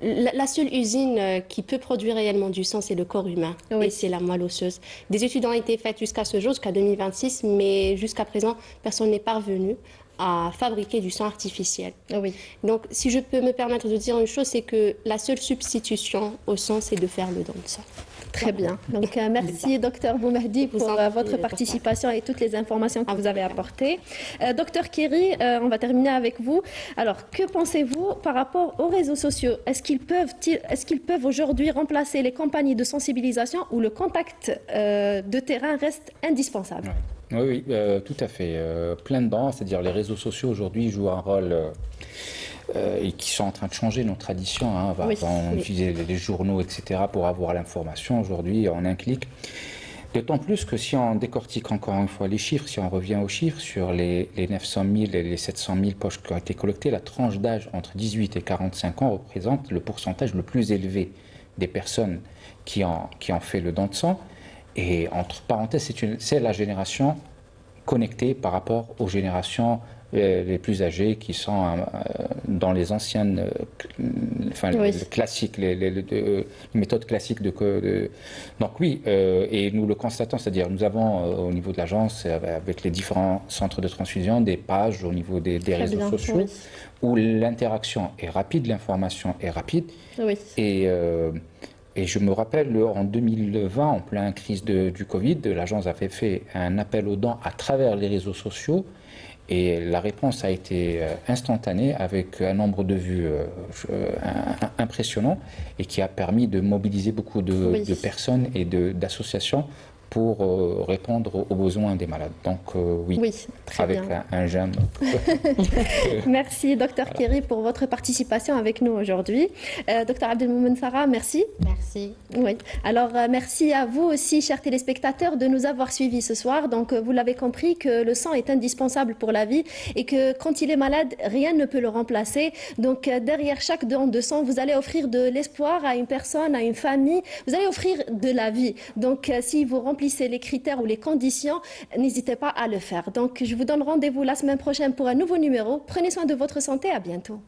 [SPEAKER 3] la seule usine qui peut produire réellement du sang, c'est le corps humain.
[SPEAKER 1] Oui.
[SPEAKER 3] Et c'est la moelle osseuse. Des études ont été faites jusqu'à ce jour, jusqu'à 2026, mais jusqu'à présent, personne n'est parvenu à fabriquer du sang artificiel.
[SPEAKER 1] Oui.
[SPEAKER 3] Donc, si je peux me permettre de dire une chose, c'est que la seule substitution au sang, c'est de faire le don de sang.
[SPEAKER 1] Très bien. Donc, merci, docteur Boumehdi, pour votre participation et toutes les informations que vous avez apportées. Docteur Kéry, on va terminer avec vous. Alors, que pensez-vous par rapport aux réseaux sociaux? Est-ce qu'ils peuvent aujourd'hui remplacer les campagnes de sensibilisation ou le contact de terrain reste indispensable?
[SPEAKER 4] Oui, tout à fait. Plein dedans, c'est-à-dire les réseaux sociaux aujourd'hui jouent un rôle et qui sont en train de changer nos traditions. Avant, on utilisait les journaux, etc. pour avoir l'information. Aujourd'hui, en un clic. D'autant plus que si on décortique encore une fois les chiffres, si on revient aux chiffres, sur les 900 000 et les 700 000 poches qui ont été collectées, la tranche d'âge entre 18 et 45 ans représente le pourcentage le plus élevé des personnes qui ont fait le don de sang. Et entre parenthèses, c'est la génération connectée par rapport aux générations les plus âgés qui sont dans les anciennes, classiques, les méthodes classiques donc oui, et nous le constatons, c'est-à-dire nous avons au niveau de l'agence, avec les différents centres de transfusion, des pages au niveau des réseaux sociaux où l'interaction est rapide, l'information est rapide.
[SPEAKER 1] Oui.
[SPEAKER 4] Et je me rappelle, en 2020, en pleine crise du Covid, l'agence avait fait un appel aux dons à travers les réseaux sociaux. Et la réponse a été instantanée avec un nombre de vues impressionnant et qui a permis de mobiliser beaucoup de personnes et d'associations pour répondre aux besoins des malades. Donc oui,
[SPEAKER 1] très
[SPEAKER 4] avec
[SPEAKER 1] bien.
[SPEAKER 4] un jeune.
[SPEAKER 1] Merci, docteur Kéry, pour votre participation avec nous aujourd'hui. Docteur Abdelmoumen Sarah, merci.
[SPEAKER 5] Merci.
[SPEAKER 1] Oui. Alors, merci à vous aussi, chers téléspectateurs, de nous avoir suivis ce soir. Donc, vous l'avez compris que le sang est indispensable pour la vie et que quand il est malade, rien ne peut le remplacer. Donc, derrière chaque don de sang, vous allez offrir de l'espoir à une personne, à une famille. Vous allez offrir de la vie. Donc, si vous remplissez les critères ou les conditions, n'hésitez pas à le faire. Donc, je vous donne rendez-vous la semaine prochaine pour un nouveau numéro. Prenez soin de votre santé. À bientôt.